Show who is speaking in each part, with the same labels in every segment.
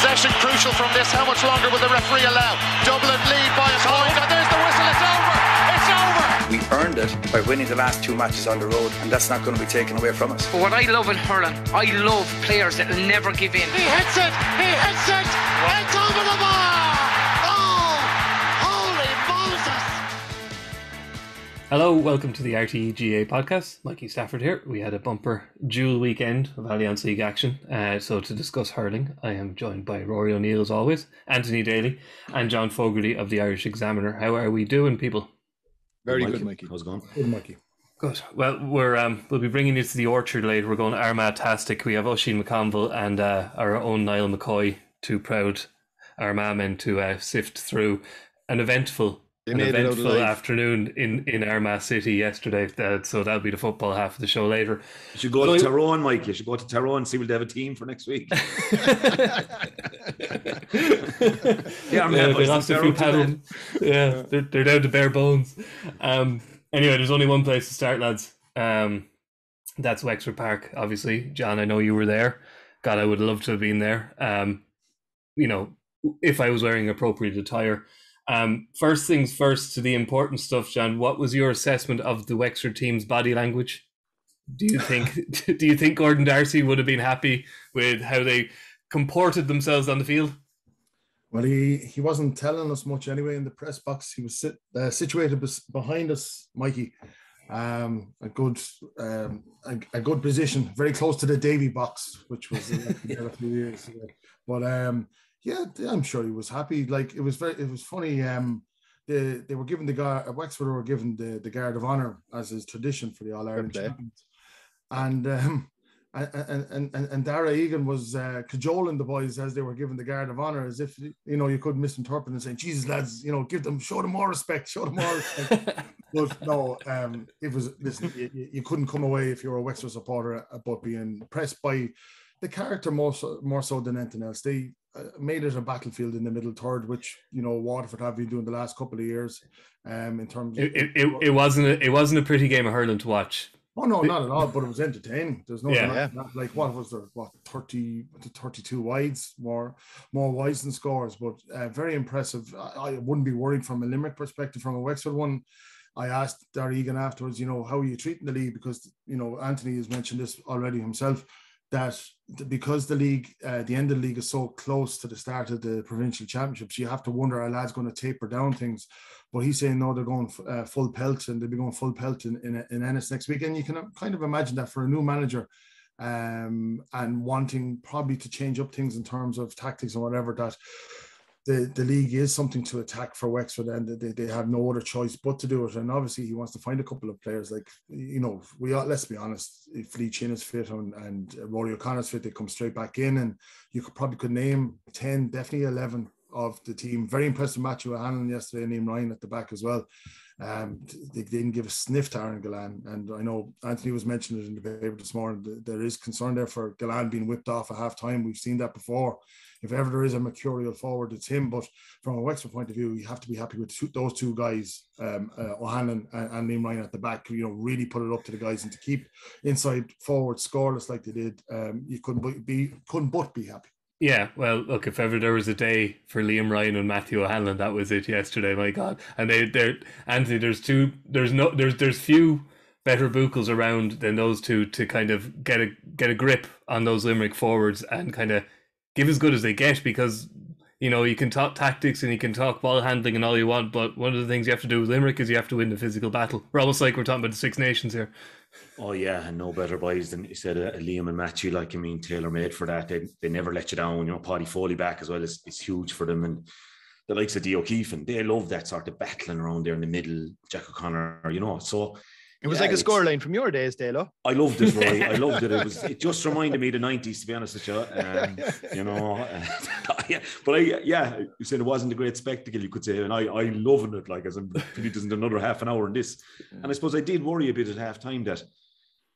Speaker 1: Possession crucial from this. How much longer will the referee allow? Dublin lead by a point, and there's the whistle. It's over. It's over.
Speaker 2: We earned it by winning the last 2 matches on the road, and that's not going to be taken away from us.
Speaker 3: But what I love in hurling, I love players that will never give in.
Speaker 1: He hits it. He hits it. It's over the bar. Oh, holy Moses.
Speaker 4: Hello, welcome to the RTEGA podcast. Mikey Stafford here. We had a bumper dual weekend of Allianz League action. So to discuss hurling, I am joined by Rory O'Neill as always, Anthony Daly, and John Fogarty of the Irish Examiner. How are we doing, people?
Speaker 5: Very good, Mikey.
Speaker 6: How's it going?
Speaker 5: Good, Mikey.
Speaker 4: Good. Well, we'll be bringing you to the Orchard later. We're going Armagh-tastic. We have Oisin McConville and our own Niall McCoy, two proud Armagh men to sift through an eventful afternoon in Armagh City yesterday. So that'll be the football half of the show later.
Speaker 6: You should go to Tyrone, Mike. You should go to Tyrone and see if they have a team for next week.
Speaker 4: They lost a few paddles. Yeah, they're down to bare bones. Anyway, there's only one place to start, lads. That's Wexford Park, obviously. John, I know you were there. God, I would love to have been there. If I was wearing appropriate attire. First things first, to the important stuff, John. What was your assessment of the Wexford team's body language? Do you think Gordon Darcy would have been happy with how they comported themselves on the field?
Speaker 5: Well, he wasn't telling us much anyway in the press box. He was situated behind us, Mikey. A good position, very close to the Davy box, which was a few years ago. But yeah, I'm sure he was happy. Like it was funny. They were given Wexford were given the Guard of Honour as is tradition for the All Ireland champions, and Dara Egan was cajoling the boys as they were given the Guard of Honour, as if you could misinterpret and saying, "Jesus lads, show them more respect." But no, it was listen. You couldn't come away if you were a Wexford supporter about being impressed by the character more so than anything else. They made it a battlefield in the middle third, which Waterford have been doing the last couple of years. In terms of
Speaker 4: it wasn't a pretty game of hurling to watch.
Speaker 5: Oh no, not at all. But it was entertaining. There's no like what was there? 32 wides, more wides than scores, but very impressive. I wouldn't be worried from a Limerick perspective. From a Wexford one, I asked Darragh Egan afterwards, how are you treating the league? Because Anthony has mentioned this already himself, that because the league, the end of the league is so close to the start of the provincial championships, you have to wonder, are lads going to taper down things? But he's saying no, they're going full pelt, and they'll be going full pelt in Ennis next week. And you can kind of imagine that for a new manager, and wanting probably to change up things in terms of tactics and whatever, that the league is something to attack for Wexford, and they have no other choice but to do it. And obviously he wants to find a couple of players like, let's be honest, if Lee Chin is fit and Rory O'Connor's fit, they come straight back in, and you could name 10, definitely 11 of the team. Very impressed with Matthew O'Hanlon yesterday and Liam Ryan at the back as well. They didn't give a sniff to Aaron Gillane, and I know Anthony was mentioning it in the paper this morning. There is concern there for Gillane being whipped off at half time. We've seen that before. If ever there is a mercurial forward, it's him. But from a Wexford point of view, you have to be happy with those two guys, O'Hanlon and Liam Ryan at the back. Really put it up to the guys, and to keep inside forward scoreless like they did, you couldn't but be happy.
Speaker 4: Yeah, well, look, if ever there was a day for Liam Ryan and Matthew O'Hanlon, that was it yesterday. My God, and they're Anthony. There's few better buchels around than those two to kind of get a grip on those Limerick forwards and kind of give as good as they get, because you can talk tactics and you can talk ball handling and all you want, but one of the things you have to do with Limerick is you have to win the physical battle. We're almost like we're talking about the Six Nations here.
Speaker 6: Oh yeah, and no better boys than you said, Liam and Matthew. Tailor made for that. They never let you down. Paddy Foley back as well is huge for them, and the likes of Dee O'Keefe, and they love that sort of battling around there in the middle. Jack O'Connor, so.
Speaker 7: It was like a scoreline from your days, Dalo.
Speaker 6: I loved it, Roy. I loved it. It just reminded me of the 90s, to be honest with you. But you said it wasn't a great spectacle, you could say, and I loving it. Like, as I'm really doesn't another half an hour in this, and I suppose I did worry a bit at half time that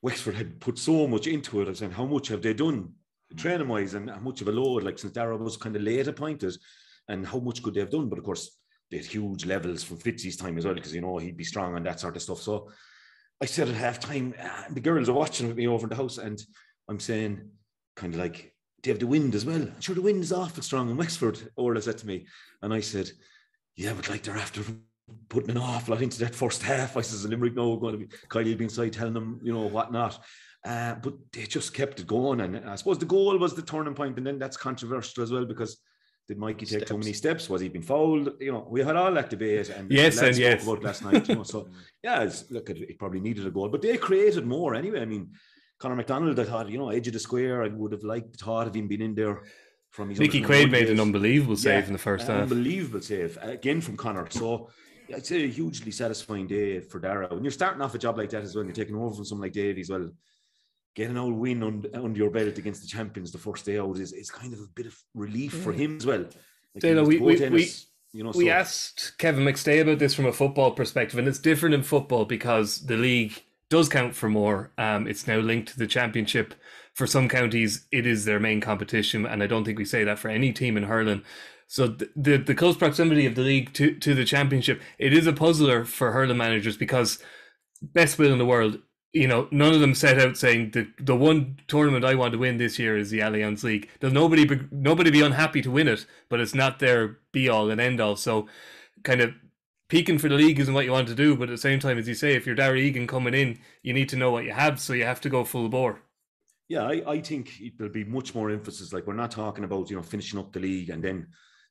Speaker 6: Wexford had put so much into it. I was saying, how much have they done training wise, and how much of a load? Like, since Dara was kind of late appointed, and how much could they have done? But of course, they had huge levels from Fitzy's time as well, because he'd be strong on that sort of stuff. So I said at half time, the girls are watching with me over in the house, and I'm saying, kind of like, they have the wind as well. I'm sure the wind is awful strong in Wexford, Orla said to me. And I said, yeah, but like they're after putting an awful lot into that first half. I says, Limerick, no, going to be Kylie will be inside telling them, you know, whatnot. But they just kept it going. And I suppose the goal was the turning point. And then that's controversial as well, because did Mikey take too many steps? Was he being fouled? You know, we had all that debate. And
Speaker 4: yes,
Speaker 6: and
Speaker 4: yes.
Speaker 6: About last night. You know, so yeah, look, it probably needed a goal, but they created more anyway. I mean, Conor McDonald, I thought, you know, edge of the square, I would have liked the thought of him being in there from his.
Speaker 4: Mickey Quaid made an unbelievable save in the first half.
Speaker 6: Unbelievable save again from Conor. So I'd say a hugely satisfying day for Dara. When you're starting off a job like that as well, you're taking over from someone like Davies, well, getting an old win under your belt against the champions the first day out is kind of a bit of relief for him as well. Like
Speaker 4: we asked Kevin McStay about this from a football perspective, and it's different in football because the league does count for more. It's now linked to the championship. For some counties, it is their main competition, and I don't think we say that for any team in hurling. So the close proximity of the league to the championship, it is a puzzler for hurling managers, because best will in the world, you know, none of them set out saying the one tournament I want to win this year is the Allianz League. There'll nobody be unhappy to win it, but it's not their be all and end all. So kind of peaking for the league isn't what you want to do, but at the same time, as you say, if you're Darragh Egan coming in, you need to know what you have, so you have to go full bore.
Speaker 6: Yeah, I think there'll be much more emphasis. Like, we're not talking about, you know, finishing up the league and then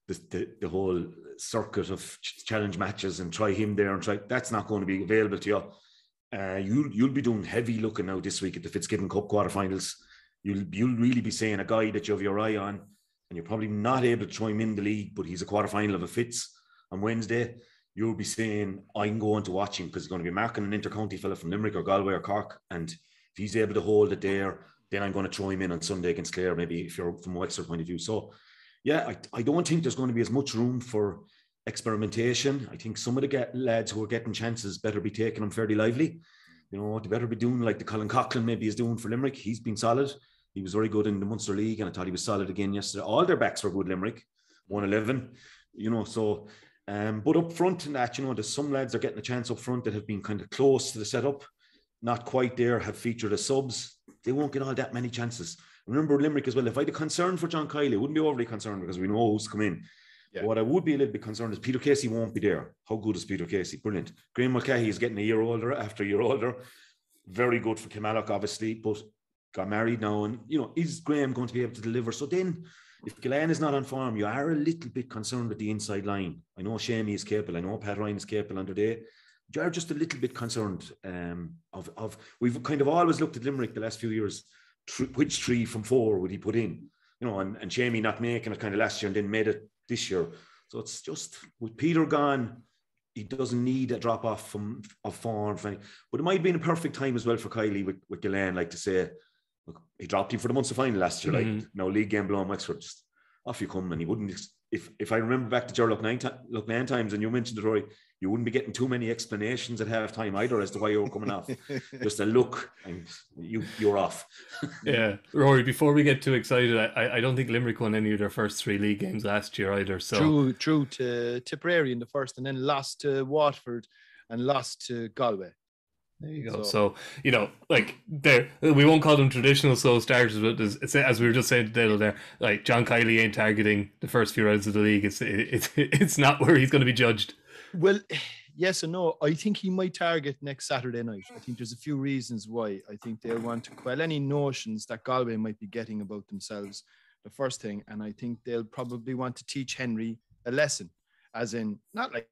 Speaker 6: the whole circuit of challenge matches and try him there and try. That's not going to be available to you. You'll be doing heavy looking now this week at the Fitzgibbon Cup quarterfinals. You'll really be saying a guy that you have your eye on, and you're probably not able to throw him in the league, but he's a quarterfinal of a Fitz on Wednesday. You'll be saying, I'm going to watch him because he's going to be marking an inter-county fella from Limerick or Galway or Cork, and if he's able to hold it there, then I'm going to throw him in on Sunday against Clare, maybe, if you're from a Wexford point of view. So yeah, I don't think there's going to be as much room for experimentation. I think some of the lads who are getting chances better be taking them fairly lively. You know, they better be doing like the Colin Coughlin maybe is doing for Limerick. He's been solid. He was very good in the Munster League, and I thought he was solid again yesterday. All their backs were good, Limerick, 111. You know, so but up front in that, you know, there's some lads that are getting a chance up front that have been kind of close to the setup, not quite there, have featured as subs. They won't get all that many chances. Remember Limerick as well. If I had a concern for John Kiley, I wouldn't be overly concerned because we know who's come in. Yeah. What I would be a little bit concerned is Peter Casey won't be there. How good is Peter Casey? Brilliant. Graham Mulcahy is getting a year older after a year older. Very good for Kilmallock, obviously, but got married now. And, you know, is Graham going to be able to deliver? So then, if Gillane is not on form, you are a little bit concerned with the inside line. I know Shamey is capable. I know Pat Ryan is capable on their day. You are just a little bit concerned of we've kind of always looked at Limerick the last few years. Which 3 from 4 would he put in? You know, and Shamey not making it kind of last year and then made it this year. So it's just, with Peter gone, he doesn't need a drop off of form. But it might have been a perfect time as well for Kiley with Gillane, like to say, look, he dropped him for the Munster final last year. Like, now league game blown Wexford, just off you come. And he wouldn't, if I remember back to Gerlock 9 times, and you mentioned it, Rory, you wouldn't be getting too many explanations at half time either as to why you were coming off. Just a look and you're off.
Speaker 4: Yeah. Rory, before we get too excited, I don't think Limerick won any of their first 3 league games last year either. So
Speaker 7: True to Tipperary in the first, and then lost to Waterford and lost to Galway.
Speaker 4: There you go. So you know, like, we won't call them traditional slow starters, but as we were just saying to Dale there, like, John Kiley ain't targeting the first few rounds of the league. It's not where he's going to be judged.
Speaker 7: Well, yes and no. I think he might target next Saturday night. I think there's a few reasons why. I think they'll want to quell any notions that Galway might be getting about themselves, the first thing. And I think they'll probably want to teach Henry a lesson, as in, not like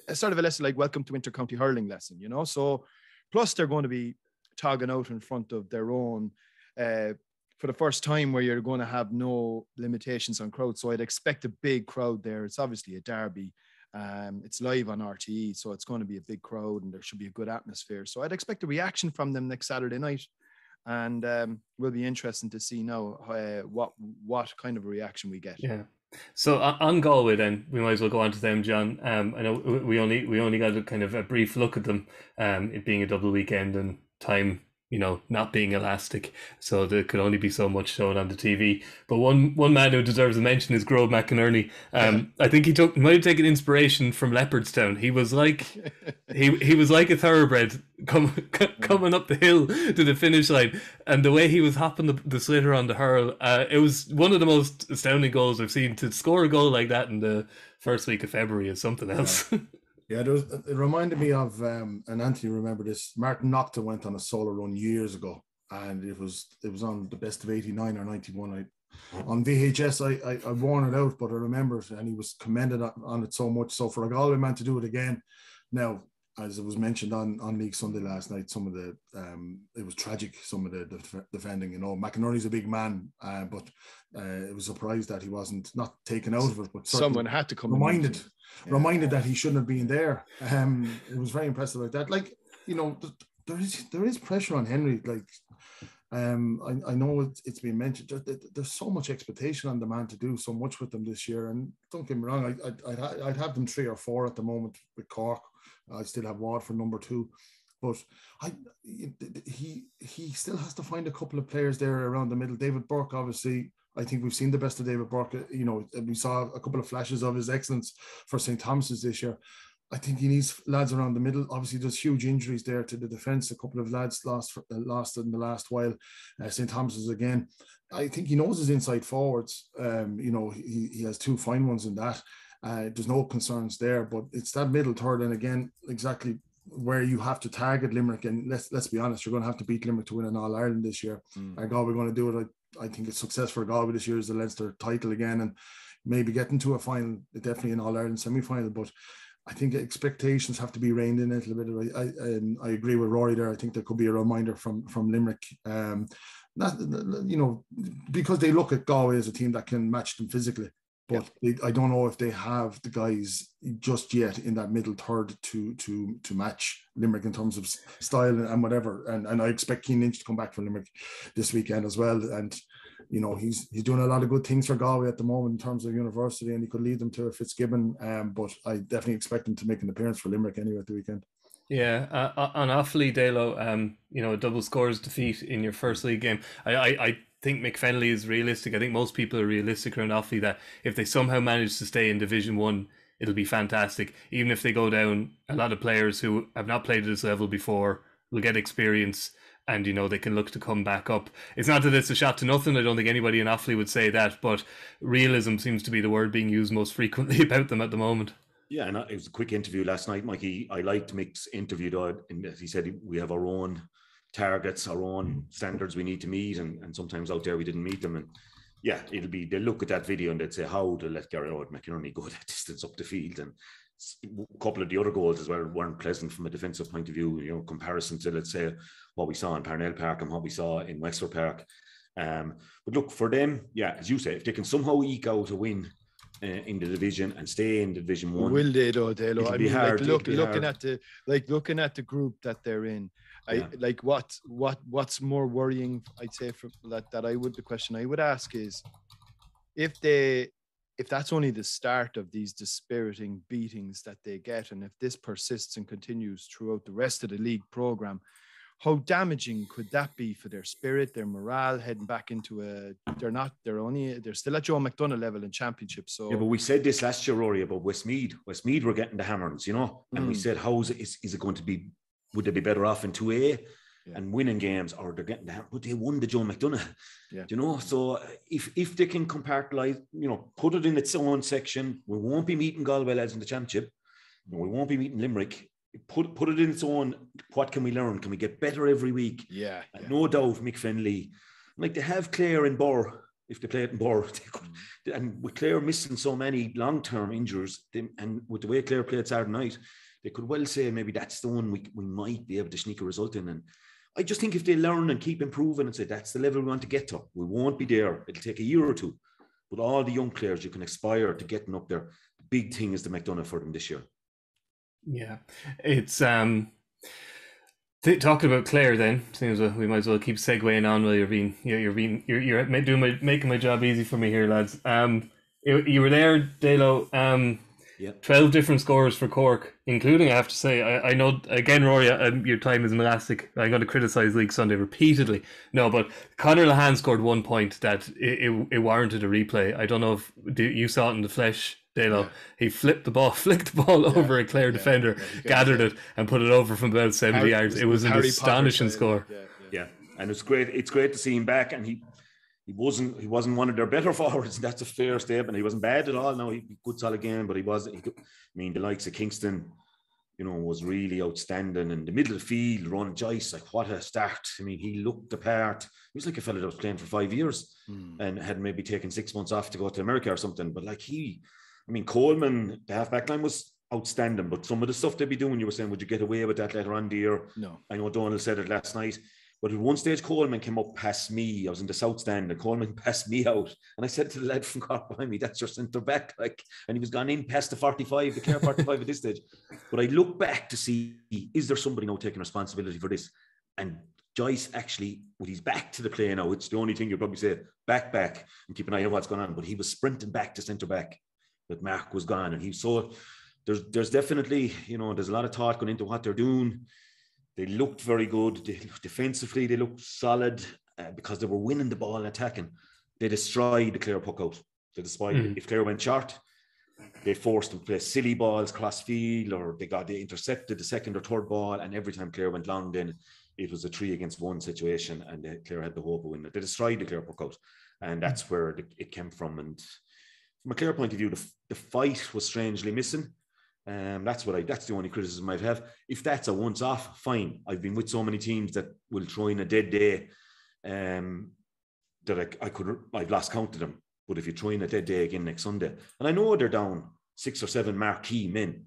Speaker 7: a sort of a lesson like welcome to inter-county hurling lesson, you know? So plus they're going to be togging out in front of their own for the first time, where you're going to have no limitations on crowd. So I'd expect a big crowd there. It's obviously a derby. It's live on RTE, so it's going to be a big crowd and there should be a good atmosphere. So I'd expect a reaction from them next Saturday night, and will be interesting to see now what kind of a reaction we get.
Speaker 4: Yeah. So on Galway, then we might as well go on to them, John. I know we only got a kind of a brief look at them, it being a double weekend and time not being elastic. So there could only be so much shown on the TV. But one man who deserves a mention is Grove McInerney. I think he might have taken inspiration from Leopardstown. He was like he was like a thoroughbred coming up the hill to the finish line, and the way he was hopping the slitter on the hurl, it was one of the most astounding goals I've seen. To score a goal like that in the first week of February is something else.
Speaker 5: Yeah, it reminded me of, and Anthony remember this, Martin Nocta went on a solo run years ago, and it was on the best of 89 or 91. On VHS, I worn it out, but I remember it, and he was commended on it so much. So for a Galway man to do it again, now, as it was mentioned on League Sunday last night, some of the it was tragic, some of the defending. McInerney's a big man, but it was surprised that he wasn't not taken out of it. But
Speaker 7: someone had to come
Speaker 5: reminded that he shouldn't have been there. It was very impressive like that. Like, there is pressure on Henry. Like, I know it's been mentioned. There's so much expectation on the man to do so much with them this year. And don't get me wrong, I'd have them 3 or 4 at the moment with Cork. I still have Waterford number 2, but he still has to find a couple of players there around the middle. David Burke, obviously, I think we've seen the best of David Burke. We saw a couple of flashes of his excellence for St. Thomas's this year. I think he needs lads around the middle. Obviously, there's huge injuries there to the defence. A couple of lads lost in the last while. St. Thomas's again. I think he knows his inside forwards. He has 2 fine ones in that. There's no concerns there, but it's that middle third, and again, exactly where you have to target Limerick. And let's be honest, you're going to have to beat Limerick to win an All-Ireland this year. Galway going to do it. I think it's success for Galway this year is the Leinster title again, and maybe getting to a final, definitely an All-Ireland semi-final. But I think expectations have to be reined in a little bit. I agree with Rory there. I think there could be a reminder from Limerick. Because they look at Galway as a team that can match them physically. But I don't know if they have the guys just yet in that middle third to match Limerick in terms of style and whatever. And I expect Cian Lynch to come back for Limerick this weekend as well. And he's doing a lot of good things for Galway at the moment in terms of university, and he could lead them to a Fitzgibbon. But I definitely expect him to make an appearance for Limerick anyway at the weekend.
Speaker 4: Yeah, on Offaly, Dalo, a double scores defeat in your first league game. I think Mick Fennelly is realistic. I think most people are realistic around Offaly that if they somehow manage to stay in Division 1, it'll be fantastic. Even if they go down, a lot of players who have not played at this level before will get experience, and they can look to come back up. It's not that it's a shot to nothing. I don't think anybody in Offaly would say that, but realism seems to be the word being used most frequently about them at the moment.
Speaker 6: Yeah, and it was a quick interview last night, Mikey. I liked Mick's interview, though, and he said we have our own targets, our own standards we need to meet, and sometimes out there we didn't meet them. And yeah, they'll look at that video and they'd say how to let Gary McInerney go that distance up the field. And a couple of the other goals as well weren't pleasant from a defensive point of view, comparison to, let's say, what we saw in Parnell Park and what we saw in Wexford Park. But look, for them, yeah, as you say, if they can somehow eke out a win in the division and stay in Division 1.
Speaker 7: Will they though, Dalo? I mean, looking at the group that they're in, what's more worrying, I'd say, for the question I would ask is if that's only the start of these dispiriting beatings that they get, and if this persists and continues throughout the rest of the league program, how damaging could that be for their spirit, their morale, heading back into they're still at Joe McDonagh level in championship. So
Speaker 6: yeah, but we said this last year, Rory, about Westmeath. Westmeath were getting the hammerings, and we said, is it going to be, would they be better off in 2A and winning games, or they're getting the hammer? But they won the Joe McDonagh, so if they can compartmentalize, put it in its own section, we won't be meeting Galway lads in the championship, we won't be meeting Limerick. Put it in its own. What can we learn? Can we get better every week?
Speaker 7: Yeah.
Speaker 6: No doubt, Mick Fennelly. Like they have Clare in Burr. If they play it in Burr, and with Clare missing so many long-term injuries, and with the way Clare played Saturday night, they could well say maybe that's the one we might be able to sneak a result in. And I just think if they learn and keep improving and say that's the level we want to get to, we won't be there. It'll take a year or two. But all the young players, you can aspire to getting up there. The big thing is the McDonagh for them this year.
Speaker 4: Yeah, it's talking about Clare. Then seems we might as well keep segueing on while you're making my job easy for me here, lads. You were there, Dalo.
Speaker 6: Yeah.
Speaker 4: 12 different scores for Cork, including, I have to say, I know, again, Rory, your time is elastic. I'm going to criticise League Sunday repeatedly. No, but Conor Lahan scored 1 point that it warranted a replay. I don't know if you saw it in the flesh, Dalo. Yeah. He flicked the ball over a Clare defender, gathered it, and put it over from about 70 yards. It was an astonishing score.
Speaker 6: Yeah, and it's great. It's great to see him back, and he wasn't one of their better forwards. That's a fair statement. He wasn't bad at all. No, he good solid game, but I mean, the likes of Kingston, was really outstanding. In the middle of the field, Ron Joyce, like what a start. I mean, he looked the part. He was like a fella that was playing for 5 years and had maybe taken 6 months off to go to America or something. But Coleman, the half-back line was outstanding, but some of the stuff they'd be doing, you were saying, would you get away with that later on, dear?
Speaker 7: No.
Speaker 6: I know Donald said it last night. But at one stage, Coleman came up past me. I was in the south stand, and Coleman passed me out. And I said to the lad from Cork behind me, "That's your centre back." And he was gone in past the 45, the Clare 45 at this stage. But I look back to see, is there somebody now taking responsibility for this? And Joyce actually, with his back to the play now, it's the only thing you'd probably say, back, and keep an eye on what's going on. But he was sprinting back to centre back. But Mark was gone, and there's definitely, there's a lot of thought going into what they're doing. They looked very good. Defensively, they looked solid because they were winning the ball and attacking. They destroyed the Clare puck out. If Clare went short, they forced them to play silly balls cross field, or they intercepted the second or third ball. And every time Clare went long, then it was a 3-against-1 situation, and Clare had the hope of winning it. They destroyed the Clare puck out, and that's where it came from. And from a Clare point of view, the fight was strangely missing. That's the only criticism I'd have. If that's a once off, fine. I've been with so many teams that will throw in a dead day that I've lost count of them. But if you throw in a dead day again next Sunday, and I know they're down 6 or 7 marquee men,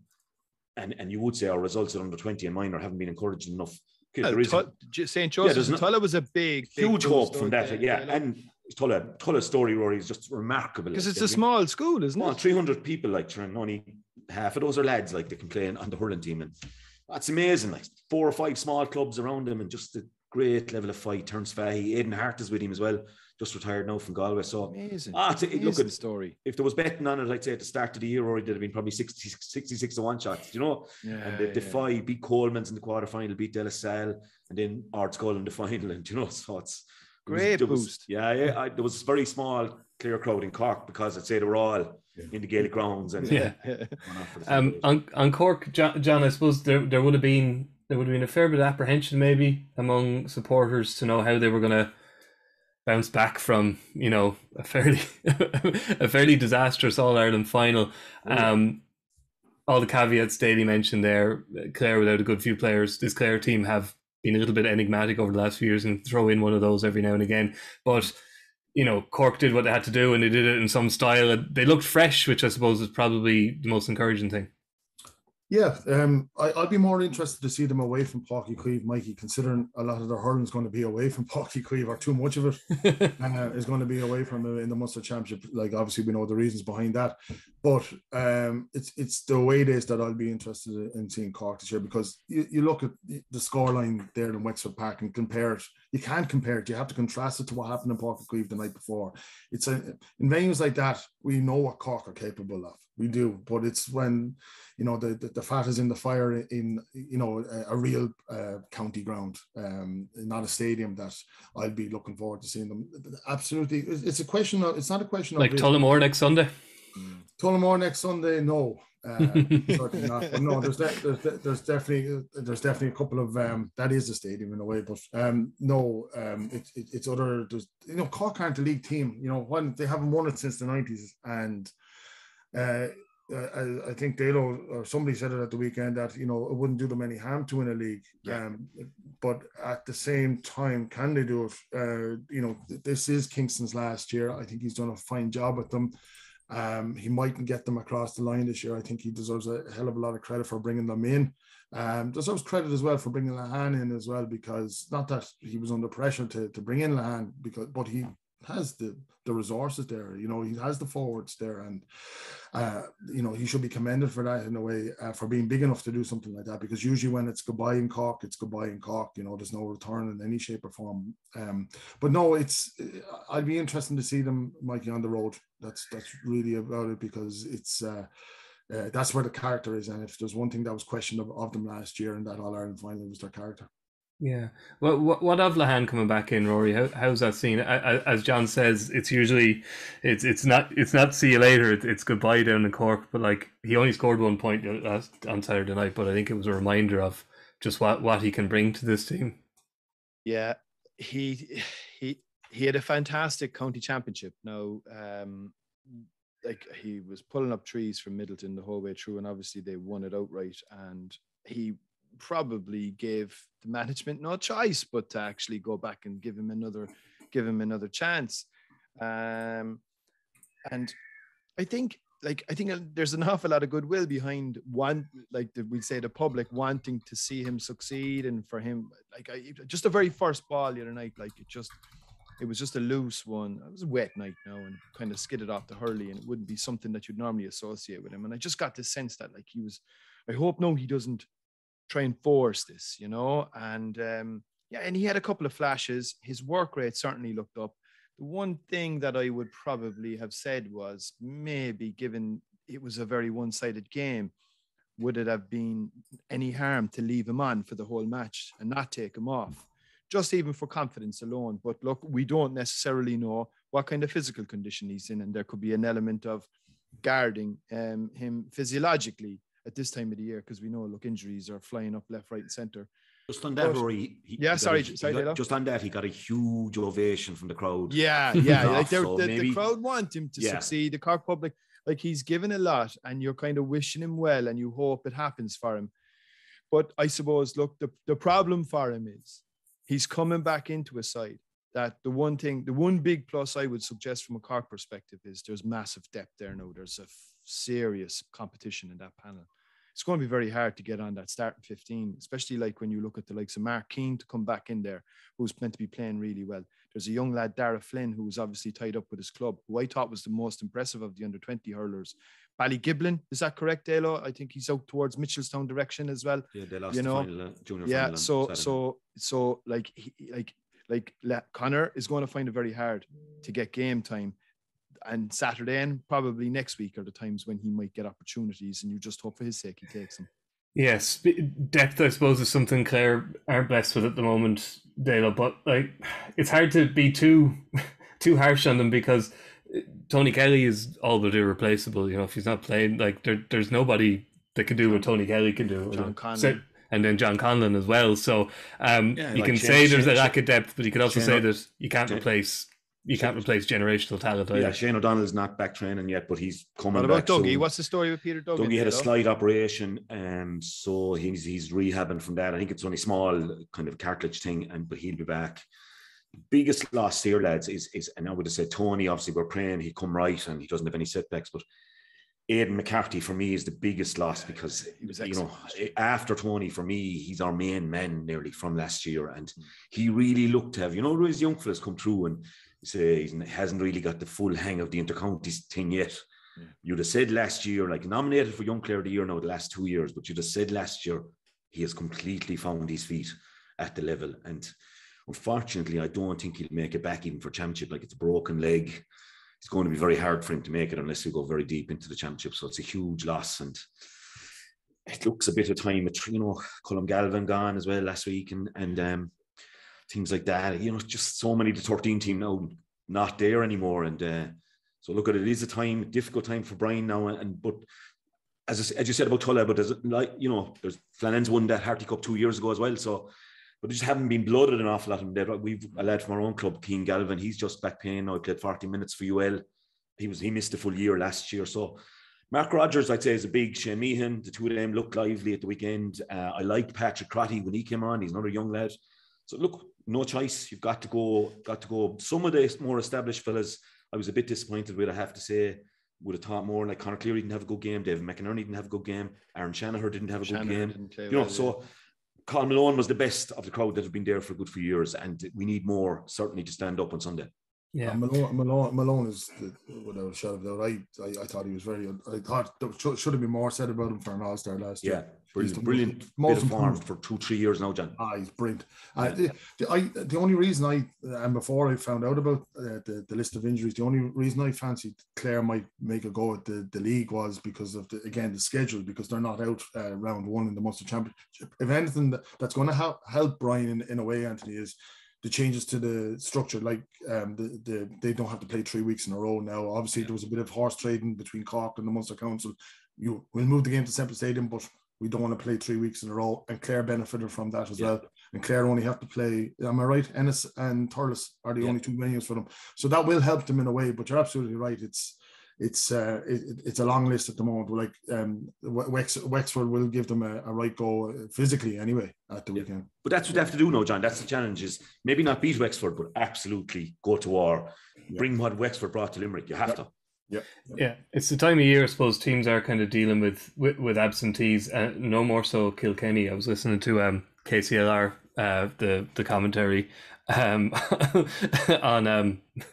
Speaker 6: and you would say our results at under 20 and minor haven't been encouraging enough.
Speaker 7: St. Joseph's Tulla was a big
Speaker 6: huge hope from that. And Tulla's story, Rory, is just remarkable.
Speaker 7: Because it's a small school, isn't it?
Speaker 6: 300 people, and only half of those are lads, they can play on the hurling team. And that's amazing. 4 or 5 small clubs around them, and just a great level of fight. Terence Fahey, Aidan Hart is with him as well, just retired now from Galway. So
Speaker 7: amazing.
Speaker 6: Look at the
Speaker 7: story.
Speaker 6: If there was betting on it, I'd say at the start of the year, Rory, there'd have been probably 66 to 1 shots, and they defy, beat Coleman's in the quarterfinal, beat De La Salle, and then Ardskull in the final, and so it's
Speaker 7: great boost.
Speaker 6: There was a very small Clare crowd in Cork, because I'd say they were all in the Gaelic grounds. And
Speaker 4: on Cork, John, I suppose there would have been a fair bit of apprehension maybe among supporters to know how they were going to bounce back from a fairly disastrous All-Ireland final. All the caveats Daly mentioned there. Clare without a good few players. This Clare team have been a little bit enigmatic over the last few years, and throw in one of those every now and again. But Cork did what they had to do, and they did it in some style. They looked fresh, which I suppose is probably the most encouraging thing.
Speaker 5: Yeah, I'd be more interested to see them away from Páirc Uí Chaoimh, Mikey, considering a lot of their hurling is going to be away from Páirc Uí Chaoimh, or too much of it is going to be away from in the Munster Championship. Obviously, we know the reasons behind that, but it's the away days that I'll be interested in seeing Cork this year, because you look at the scoreline there in Wexford Park and compare it. You can't compare it. You have to contrast it to what happened in Páirc Uí Chaoimh the night before. In venues like that, we know what Cork are capable of. We do, but it's when the fat is in the fire in a real county ground, not a stadium, that I'll be looking forward to seeing them. Absolutely, it's a question of. It's not a question
Speaker 4: of Tullamore next Sunday.
Speaker 5: Tullamore next Sunday, no. Certainly not. But no, there's definitely a couple of that is a stadium in a way, but it's other. Cork aren't a league team. When they haven't won it since the 90s, and I think Dalo or somebody said it at the weekend that it wouldn't do them any harm to win a league. But at the same time, can they do it? This is Kingston's last year. I think he's done a fine job with them. He mightn't get them across the line this year. I think he deserves a hell of a lot of credit for bringing them in. Deserves credit as well for bringing Lahan in as well, because not that he was under pressure to bring in Lahan, but he has the resources there. He has the forwards there, and he should be commended for that in a way, for being big enough to do something like that, because usually when it's goodbye in Cork, it's goodbye in Cork. There's no return in any shape or form. But no, I'd be interested to see them, Mikey, on the road. That's really about it, because it's that's where the character is. And if there's one thing that was questioned of them last year in that All-Ireland final, it was their character.
Speaker 4: Yeah. Well, what of Lehane coming back in, Rory? How's that seen? As John says, it's usually it's not see you later. It's goodbye down in Cork. But like, he only scored 1 point on Saturday night, but I think it was a reminder of just what he can bring to this team.
Speaker 7: Yeah, he had a fantastic county championship. Now, like, he was pulling up trees from Middleton the whole way through, and obviously they won it outright. And he probably gave the management no choice but to actually go back and give him another chance. And I think there's an awful lot of goodwill behind we'd say the public wanting to see him succeed, and for him, just the very first ball the other night, it was just a loose one. It was a wet night now, and kind of skidded off the hurley, and it wouldn't be something that you'd normally associate with him. And I just got the sense that I hope he doesn't try and force this, and and he had a couple of flashes. His work rate certainly looked up. The one thing that I would probably have said was, maybe given it was a very one-sided game, would it have been any harm to leave him on for the whole match and not take him off, just even for confidence alone? But look, we don't necessarily know what kind of physical condition he's in, and there could be an element of guarding him physiologically at this time of the year, because we know, injuries are flying up left, right, and centre.
Speaker 6: Just on that, Rory. Just on that, he got a huge ovation from the crowd.
Speaker 7: Yeah. The crowd want him to succeed. The Cork public, he's given a lot, and you're kind of wishing him well, and you hope it happens for him. But I suppose, the problem for him is he's coming back into a side that the one big plus I would suggest from a Cork perspective is there's massive depth there now. There's a serious competition in that panel. It's going to be very hard to get on that starting 15, especially when you look at the likes of Mark Keane to come back in there, who's meant to be playing really well. There's a young lad, Dara Flynn, who was obviously tied up with his club, who I thought was the most impressive of the under-20 hurlers. Ballygiblin, is that correct, Dalo? I think he's out towards Mitchelstown direction as well.
Speaker 6: Yeah, they lost the final, junior final.
Speaker 7: So Connor is going to find it very hard to get game time. And Saturday and probably next week are the times when he might get opportunities, and you just hope for his sake he takes them.
Speaker 4: Yes, depth, I suppose, is something Clare aren't blessed with at the moment, Dalo. But it's hard to be too harsh on them, because Tony Kelly is all but irreplaceable. If he's not playing, there's nobody that can do what Tony Kelly can do.
Speaker 7: John Conlon.
Speaker 4: And then John Conlon as well. So you can say there's a lack of depth, but you could also say that you can't replace generational talent either.
Speaker 6: Yeah, Shane O'Donnell's not back training yet, but he's coming back.
Speaker 7: What about Dougie? What's the story with Peter Dougie?
Speaker 6: Dougie had a slight operation, so he's rehabbing from that. I think it's only small kind of cartilage thing, but he'll be back. Biggest loss here, lads, is and I would have said Tony. Obviously, we're praying he'd come right and he doesn't have any setbacks, but Aidan McCarthy for me is the biggest loss, because after Tony, for me, he's our main man nearly from last year, and he really looked to have, those young fellas come through and say he hasn't really got the full hang of the intercounties thing yet. Yeah. You'd have said last year, nominated for Young Player of the Year now the last 2 years, but you'd have said last year he has completely found his feet at the level, and unfortunately I don't think he'll make it back even for championship. It's a broken leg. It's going to be very hard for him to make it unless we go very deep into the championship. So it's a huge loss, and it looks a bit of time. Colm Galvin gone as well last week, and things like that. Just so many of the 13 team now not there anymore, and so look at it. It is a difficult time for Brian now. But as you said about Tulla, but there's there's Flannan's won that Harty Cup 2 years ago as well. So. But they just haven't been blooded an awful lot of them. We've a lad from our own club, Keane Galvin. He's just back playing now. He played 40 minutes for UL. He missed a full year last year. So Mark Rogers, I'd say, is a big. Shane Meehan, the two of them looked lively at the weekend. I liked Patrick Crotty when he came on. He's another young lad. So look, no choice. You've got to go. Some of the more established fellas, I was a bit disappointed with, I have to say. Would have thought more. Conor Cleary didn't have a good game. David McInerney didn't have a good game. Aaron Shanahan didn't have a good game. So. Colin Malone was the best of the crowd that have been there for a good few years, and we need more certainly to stand up on Sunday.
Speaker 4: Yeah,
Speaker 5: Malone is without a shadow of a doubt. I thought he was very. I thought there should have been more said about him for an All-Star last year.
Speaker 6: Brilliant bit of form for 2-3 years now, John.
Speaker 5: He's brilliant. The only reason and before I found out about the list of injuries, the only reason I fancied Clare might make a go at the league was because of the schedule, because they're not out round one in the Munster Championship. If anything that's going to help Brian in a way, Anthony, is the changes to the structure, like they don't have to play 3 weeks in a row now. Obviously, there was a bit of horse trading between Cork and the Munster Council. We'll move the game to Semple Stadium, but we don't want to play 3 weeks in a row. And Clare benefited from that as well. And Clare only have to play, am I right? Ennis and Thurles are the only two venues for them. So that will help them in a way. But you're absolutely right. It's a long list at the moment. Like Wexford will give them a right go physically anyway at the weekend.
Speaker 6: But that's what they have to do now, John. That's the challenge, is maybe not beat Wexford, but absolutely go to war. Bring what Wexford brought to Limerick. You have to.
Speaker 4: Yeah. It's the time of year, I suppose, teams are kind of dealing with absentees. No more so Kilkenny. I was listening to KCLR, the commentary on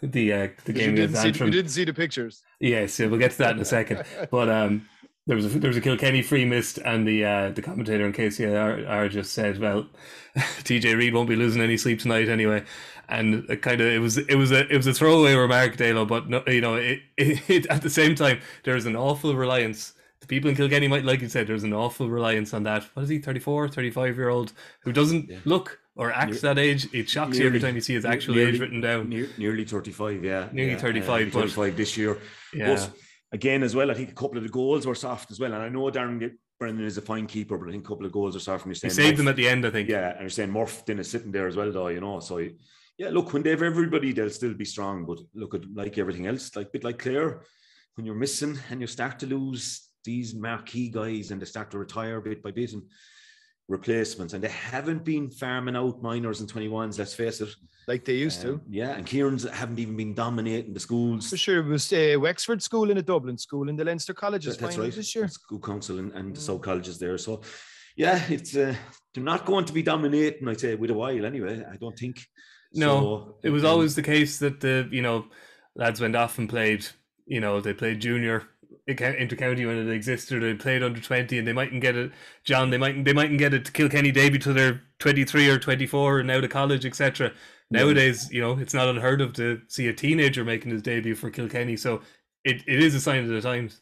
Speaker 4: the game against Antrim.
Speaker 7: You didn't see the pictures.
Speaker 4: Yes, we'll get to that in a second. But there was a Kilkenny free missed, and the commentator on KCLR just said, "Well, TJ Reid won't be losing any sleep tonight anyway." And it was a throwaway remark, Dalo, but no, it at the same time there's an awful reliance. The people in Kilkenny might, like you said, there's an awful reliance on that. What is he, 34, 35-year-old who doesn't look or acts that age? It shocks you every time you see his actual age written down.
Speaker 6: Nearly 35, yeah.
Speaker 4: Nearly 35.
Speaker 6: 35 this year.
Speaker 4: Yeah.
Speaker 6: But again, as well, I think a couple of the goals were soft as well. And I know Darren Brendan is a fine keeper, but I think a couple of goals are soft from you saying.
Speaker 4: He saved them at the end, I think.
Speaker 6: Yeah, and you're saying Murph then is sitting there as well, though, So, yeah, look, when they have everybody, they'll still be strong. But look at like everything else, like a bit like Clare, when you're missing and you start to lose these marquee guys and they start to retire bit by bit and replacements, and they haven't been farming out minors and 21s, let's face it,
Speaker 7: like they used to.
Speaker 6: Yeah, and Kieran's haven't even been dominating the schools.
Speaker 7: For sure, it was Wexford School in a Dublin school in the Leinster colleges.
Speaker 6: That's right.
Speaker 7: This year.
Speaker 6: School council and the sub colleges there. So, yeah, it's they're not going to be dominating, I'd say, with a while anyway. I don't think.
Speaker 4: No,
Speaker 6: so,
Speaker 4: it was always the case that the lads went off and played. They played junior inter-county when it existed. They played under 20, and they mightn't get it. John, they mightn't get a Kilkenny debut till they're 23 or 24, and now to college, etc. Nowadays, it's not unheard of to see a teenager making his debut for Kilkenny. So it is a sign of the times.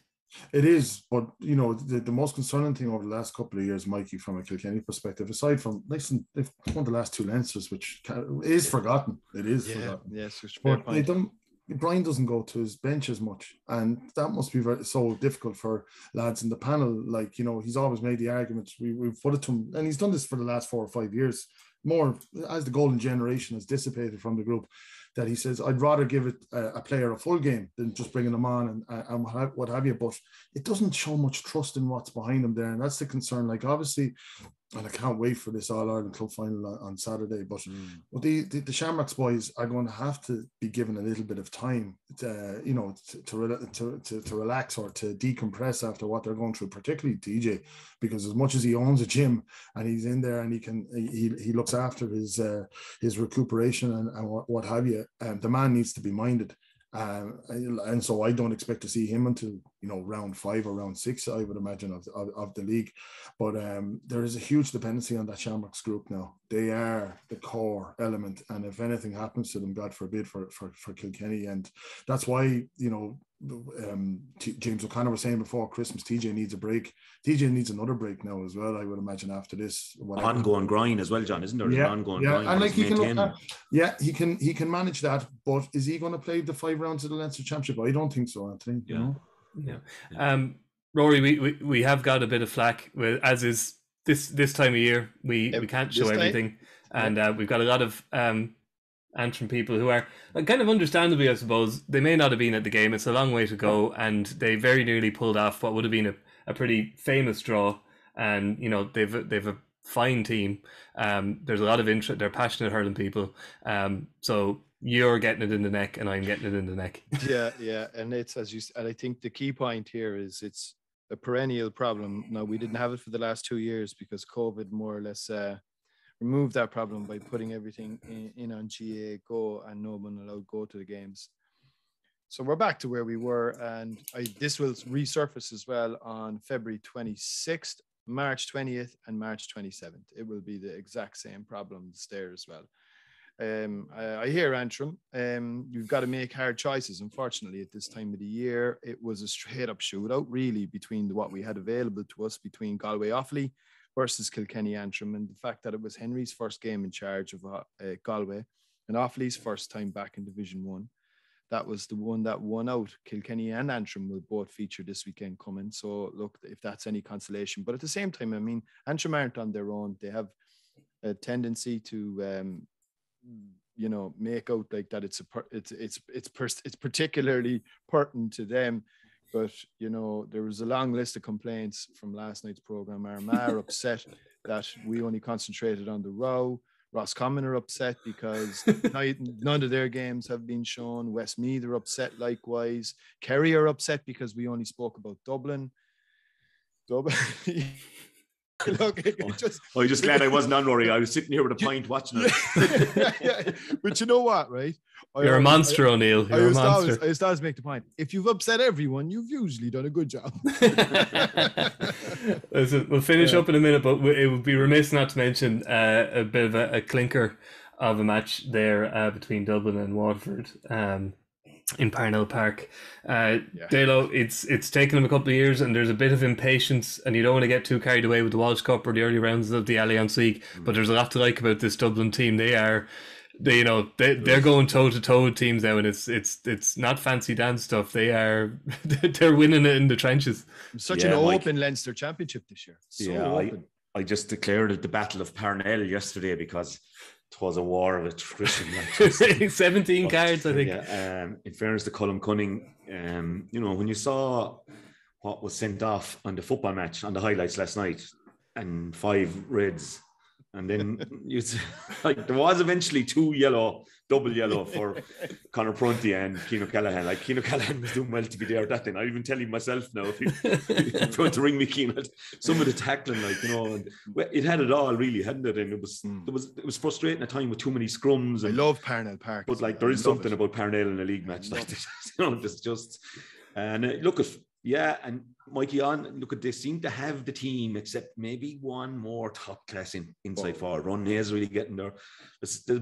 Speaker 5: It is, but the most concerning thing over the last couple of years, Mikey, from a Kilkenny perspective, aside from they've won the last two Leinsters, which is forgotten. It is forgotten.
Speaker 7: Yes,
Speaker 5: but Brian doesn't go to his bench as much, and that must be so difficult for lads in the panel. Like, he's always made the argument. We've put it to him, and he's done this for the last 4 or 5 years, more as the golden generation has dissipated from the group, that he says, I'd rather give it a player a full game than just bringing them on and what have you. But it doesn't show much trust in what's behind them there. And that's the concern. Like, obviously, and I can't wait for this All-Ireland Club final on Saturday. But the Shamrocks boys are going to have to be given a little bit of time, to relax or to decompress after what they're going through, particularly DJ, because as much as he owns a gym and he's in there and he looks after his recuperation and what have you, the man needs to be minded. And so I don't expect to see him until round 5 or round 6, I would imagine, of the league. But there is a huge dependency on that Shamrocks group now. They are the core element, and if anything happens to them, God forbid, for Kilkenny, and that's why James O'Connor was saying before Christmas, TJ needs a break. TJ needs another break now as well, I would imagine, after this.
Speaker 6: Ongoing grind as well, John, isn't there?
Speaker 5: Yeah,
Speaker 6: ongoing grind.
Speaker 5: And like he can manage that, but is he going to play the 5 rounds of the Leinster Championship? I don't think so, Anthony.
Speaker 4: Yeah. Rory, we have got a bit of flack, as is this time of year. We can't show everything, and we've got a lot of Antrim people who are kind of understandably, I suppose, they may not have been at the game. It's a long way to go, and they very nearly pulled off what would have been a pretty famous draw. And they've a fine team. There's a lot of interest. They're passionate hurling people. So you're getting it in the neck, and I'm getting it in the neck.
Speaker 7: Yeah, and it's and I think the key point here is it's a perennial problem. Now, we didn't have it for the last 2 years because COVID more or less remove that problem by putting everything in on GA Go and no one allowed go to the games. So we're back to where we were, and this will resurface as well on February 26th, March 20th, and March 27th. It will be the exact same problems there as well. I hear Antrim. You've got to make hard choices. Unfortunately, at this time of the year, it was a straight-up shootout, really, between what we had available to us between Galway Offaly versus Kilkenny Antrim, and the fact that it was Henry's first game in charge of Galway and Offaly's first time back in Division 1. That was the one that won out. Kilkenny and Antrim will both feature this weekend coming. So look, if that's any consolation. But at the same time, I mean, Antrim aren't on their own. They have a tendency to, make out like that it's particularly pertinent to them. But, there was a long list of complaints from last night's program. Armagh are upset that we only concentrated on the row. Roscommon are upset because none of their games have been shown. Westmeath are upset likewise. Kerry are upset because we only spoke about Dublin. Look,
Speaker 6: I'm just glad I wasn't on, Rory. I was sitting here with a pint watching it.
Speaker 7: Yeah. But you know what, right?
Speaker 4: You're a monster, O'Neill. You're a monster.
Speaker 7: I used to always make the point. If you've upset everyone, you've usually done a good job.
Speaker 4: Listen, we'll finish up in a minute, but it would be remiss not to mention a bit of a clinker of a match there between Dublin and Waterford. In Parnell Park. Dalo, it's taken them a couple of years and there's a bit of impatience and you don't want to get too carried away with the Walsh Cup or the early rounds of the Allianz League, but there's a lot to like about this Dublin team. They're going toe to toe with teams now, and it's not fancy dance stuff. They're winning it in the trenches.
Speaker 7: Such an open Leinster Championship this year. Open.
Speaker 6: I just declared it the Battle of Parnell yesterday because it was a war of attrition.
Speaker 4: 17 cards, I think.
Speaker 6: Yeah, in fairness to Colm Cunning, when you saw what was sent off on the football match on the highlights last night, and 5 reds, and then there was eventually 2 double yellow for Conor Prunty and Cian O'Callaghan. Like, Cian O'Callaghan was doing well to be there that day. I even tell him myself now, if you're trying to ring me, Cian, some of the tackling, and it had it all really, hadn't it? And it was frustrating at time with too many scrums. And,
Speaker 7: I love Parnell Park,
Speaker 6: but there is something about Parnell in a league match like this. There's just and Mikey, they seem to have the team, except maybe one more top class inside forward. Ron Hayes really getting there. There's a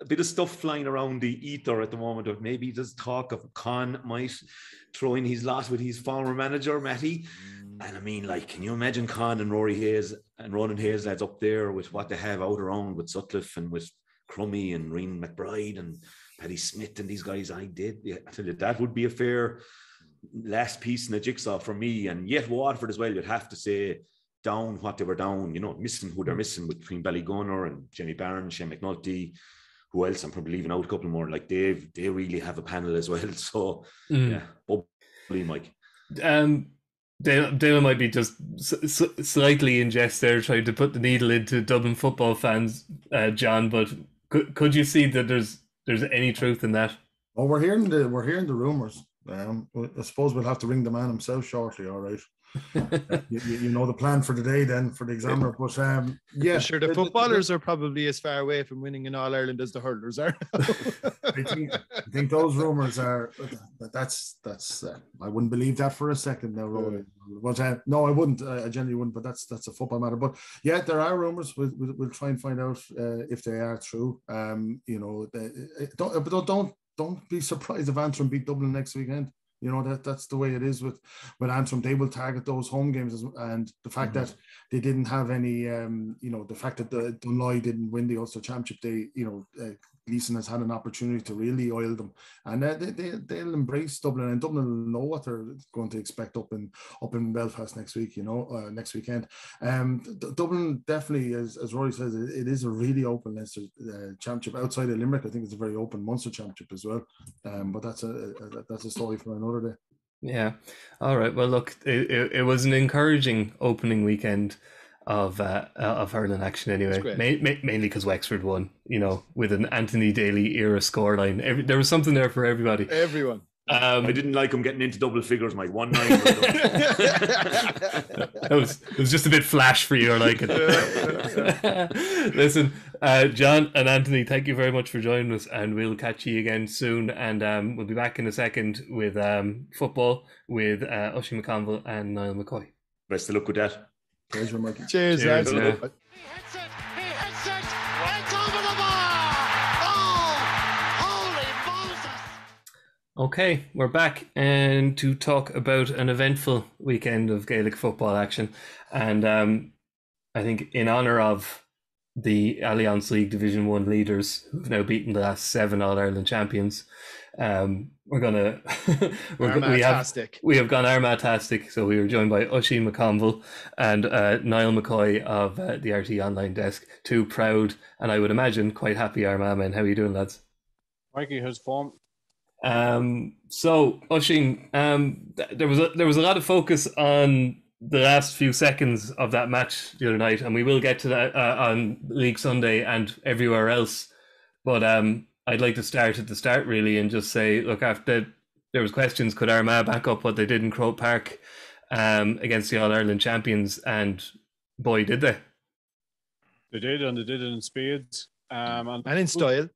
Speaker 6: bit of stuff flying around the ether at the moment of maybe there's talk of Con might throw in his lot with his former manager, Matty. And I mean, can you imagine Con and Rory Hayes and Ronan Hayes lads up there with what they have out around with Sutcliffe and with Crummy and Reen McBride and Paddy Smith and these guys? I tell you, that would be a fair last piece in the jigsaw for me. And yet Waterford as well, you'd have to say down what they were down, missing who they're missing between Ballygunner and Jamie Barron, Shane McNulty, who else? I'm probably leaving out a couple more. They really have a panel as well. So bubbly, Mike.
Speaker 4: Dale might be just slightly in jest there, trying to put the needle into Dublin football fans, John. But could you see that there's any truth in that?
Speaker 5: Well, we're hearing the rumours. I suppose we'll have to ring the man himself shortly. All right. You know the plan for the day then for the examiner, but
Speaker 7: sure, the footballers are probably as far away from winning in All Ireland as the hurlers are.
Speaker 5: I think those rumours are that's I wouldn't believe that for a second now, Rory. But no, I wouldn't. I generally wouldn't. But that's a football matter. But yeah, there are rumours. We'll try and find out if they are true. Don't be surprised if Antrim beat Dublin next weekend. That's the way it is with Antrim. They will target those home games, and the fact that they didn't have any, the fact that the Dunloy didn't win the Ulster Championship, Gleeson has had an opportunity to really oil them, and they'll embrace Dublin, and Dublin will know what they're going to expect up in Belfast next week. Next weekend. Dublin definitely, as Rory says, it is a really open Leinster Championship. Outside of Limerick, I think it's a very open Munster Championship as well. But that's a story for another day.
Speaker 4: Yeah. All right. Well, look, it was an encouraging opening weekend of hurling action anyway. Mainly because Wexford won, with an Anthony Daly era scoreline. There was something there for everybody.
Speaker 7: Everyone.
Speaker 6: I didn't like him getting into double figures, Mike. 1-9.
Speaker 4: It was just a bit flash for you, I like it. Listen, John and Anthony, thank you very much for joining us, and we'll catch you again soon. And we'll be back in a second with football with Oisin McConville and Niall McCoy.
Speaker 6: Best of luck with that.
Speaker 5: Pleasure, Mikey.
Speaker 7: Cheers,
Speaker 4: Cheers,
Speaker 7: lads.
Speaker 4: yeah.
Speaker 1: He hits it. It's over the bar. Oh, holy Moses.
Speaker 4: Okay, we're back and to talk about an eventful weekend of Gaelic football action. And I think in honour of the Allianz League Division 1 leaders who've now beaten the last 7 All-Ireland champions, we're gonna we have gone Armatastic. So we were joined by Oisin McConville and Niall McCoy of the RT Online Desk, two proud and I would imagine quite happy Armagh men. How are you doing, lads?
Speaker 8: Mikey, how's form?
Speaker 4: So Oisin, there was a lot of focus on the last few seconds of that match the other night, and we will get to that on League Sunday and everywhere else. But I'd like to start at the start really and just say, look, after there was questions, could Armagh back up what they did in Croke Park against the All-Ireland champions, and boy did they.
Speaker 8: They did, and they did it in spades.
Speaker 7: And in style.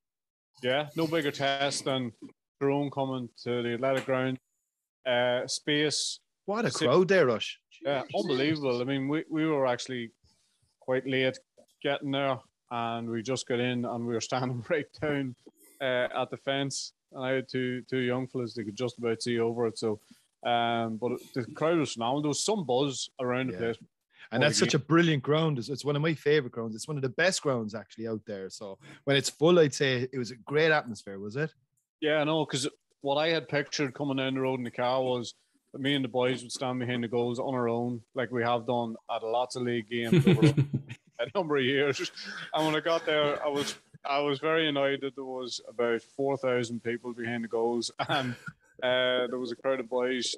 Speaker 8: Yeah, no bigger test than Tyrone coming to the athletic ground. Space.
Speaker 7: What a crowd there, Rush.
Speaker 8: Yeah, unbelievable. I mean, we were actually quite late getting there, and we just got in, and we were standing right down at the fence. And I had two young fellas that could just about see over it. So, but the crowd was phenomenal. There was some buzz around the place.
Speaker 7: And that's such a brilliant ground. It's one of my favorite grounds. It's one of the best grounds actually out there. So when it's full, I'd say it was a great atmosphere, was it?
Speaker 8: Yeah, I know, because what I had pictured coming down the road in the car was that me and the boys would stand behind the goals on our own, like we have done at lots of league games over a number of years. And when I got there, I was very annoyed that there was about 4,000 people behind the goals, and there was a crowd of boys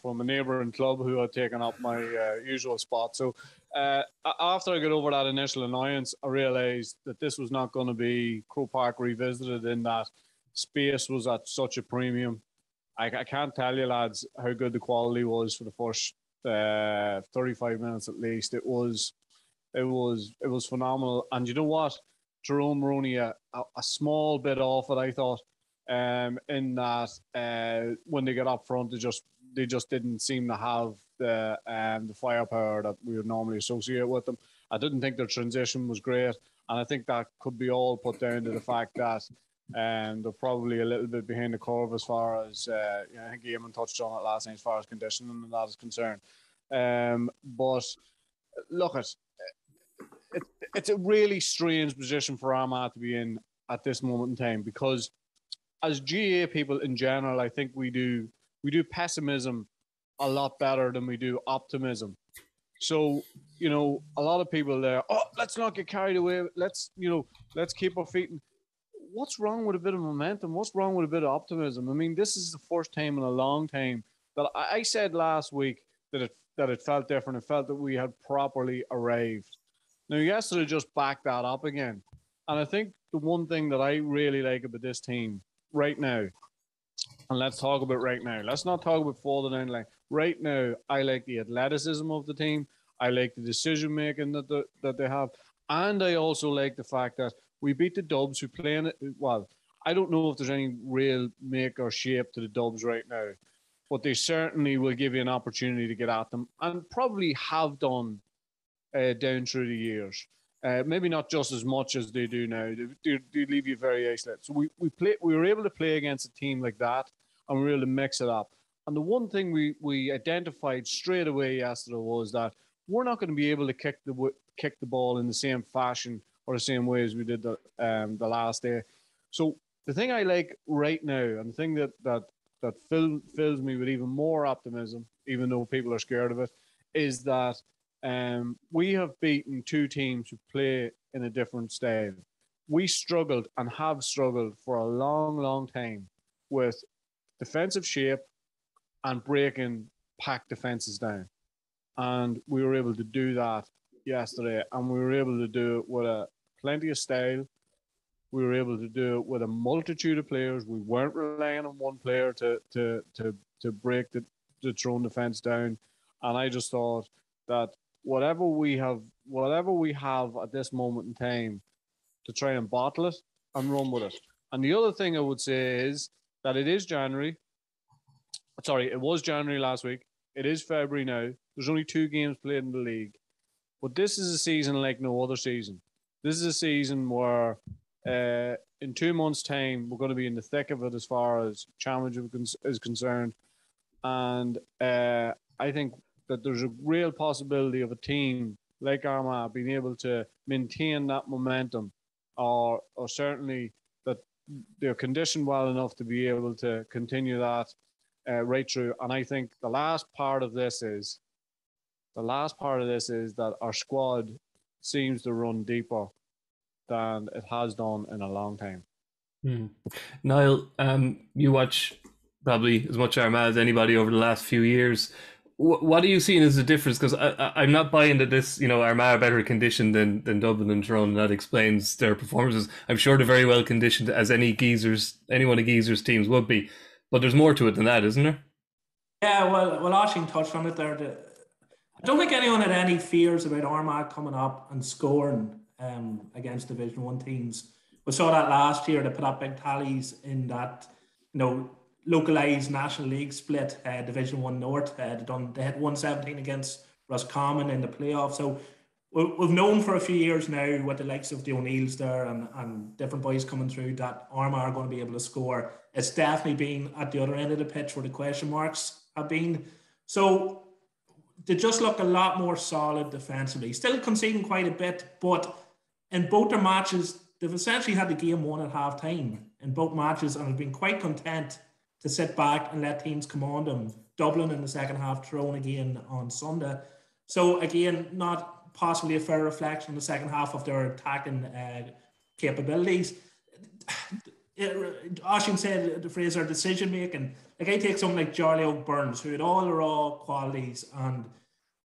Speaker 8: from a neighbouring club who had taken up my usual spot. So after I got over that initial annoyance, I realised that this was not going to be Croke Park revisited, in that space was at such a premium. I can't tell you, lads, how good the quality was for the first 35 minutes at least. It was phenomenal. And you know what? Tyrone were only a small bit off it, I thought. In that when they got up front, they just didn't seem to have the firepower that we would normally associate with them. I didn't think their transition was great, and I think that could be all put down to the fact that they're probably a little bit behind the curve as far as I think Eamon touched on it last night as far as conditioning and that is concerned. But look, it's a really strange position for Armagh to be in at this moment in time, because as GA people in general, I think we do pessimism a lot better than we do optimism. So, a lot of people there, let's not get carried away. Let's keep our feet. What's wrong with a bit of momentum? What's wrong with a bit of optimism? I mean, this is the first time in a long time that I said last week that it felt different. It felt that we had properly arrived. Now, yesterday just backed that up again. And I think the one thing that I really like about this team right now, and let's talk about right now. Let's not talk about further down the line. Right now, I like the athleticism of the team. I like the decision making that they have, and I also like the fact that we beat the Dubs, who play in it. Well, I don't know if there's any real make or shape to the Dubs right now, but they certainly will give you an opportunity to get at them, and probably have done down through the years. Maybe not just as much as they do now. They leave you very isolated. So we were able to play against a team like that, and we were able to mix it up. And the one thing we identified straight away yesterday was that we're not going to be able to kick the ball in the same fashion or the same way as we did the last day. So the thing I like right now, and the thing that fills me with even more optimism, even though people are scared of it, is that we have beaten two teams who play in a different style. We struggled and have struggled for a long, long time with defensive shape and breaking packed defenses down. And we were able to do that yesterday, and we were able to do it with plenty of style, We were able to do it with a multitude of players. We weren't relying on one player to break the Tyrone defense down. And I just thought that whatever we have at this moment in time, to try and bottle it and run with it. And the other thing I would say is that it is January. Sorry, it was January last week. It is February now. There's only 2 games played in the league. But this is a season like no other season. This is a season where in 2 months' time, we're going to be in the thick of it as far as championship is concerned. And I think that there's a real possibility of a team like Armagh being able to maintain that momentum, or certainly that they're conditioned well enough to be able to continue that right through. And I think the last part of this is that our squad seems to run deeper than it has done in a long time.
Speaker 4: Niall, you watch probably as much Armagh as anybody over the last few years. What are you seeing as a difference? Because I'm not buying that this, Armagh are better conditioned than Dublin and Tyrone, and that explains their performances. I'm sure they're very well conditioned, as any one of Geezer's teams would be. But there's more to it than that, isn't there?
Speaker 9: Yeah, well, Oisín touched on it there. I don't think anyone had any fears about Armagh coming up and scoring against Division 1 teams. We saw that last year. They put up big tallies in that, localised National League split, Division 1 North. They had 117 against Roscommon in the playoffs. So we've known for a few years now, with the likes of the O'Neills there and different boys coming through, that Armagh are going to be able to score. It's definitely been at the other end of the pitch where the question marks have been. So they just look a lot more solid defensively. Still conceding quite a bit, but in both their matches, they've essentially had the game won at half time in both matches and have been quite content to sit back and let teams come on them. Dublin in the second half, Tyrone again on Sunday. So again, not possibly a fair reflection in the second half of their attacking capabilities. Oisín said the phrase "our decision making." Like, I take someone like Charlie O'Byrne, who had all the raw qualities, and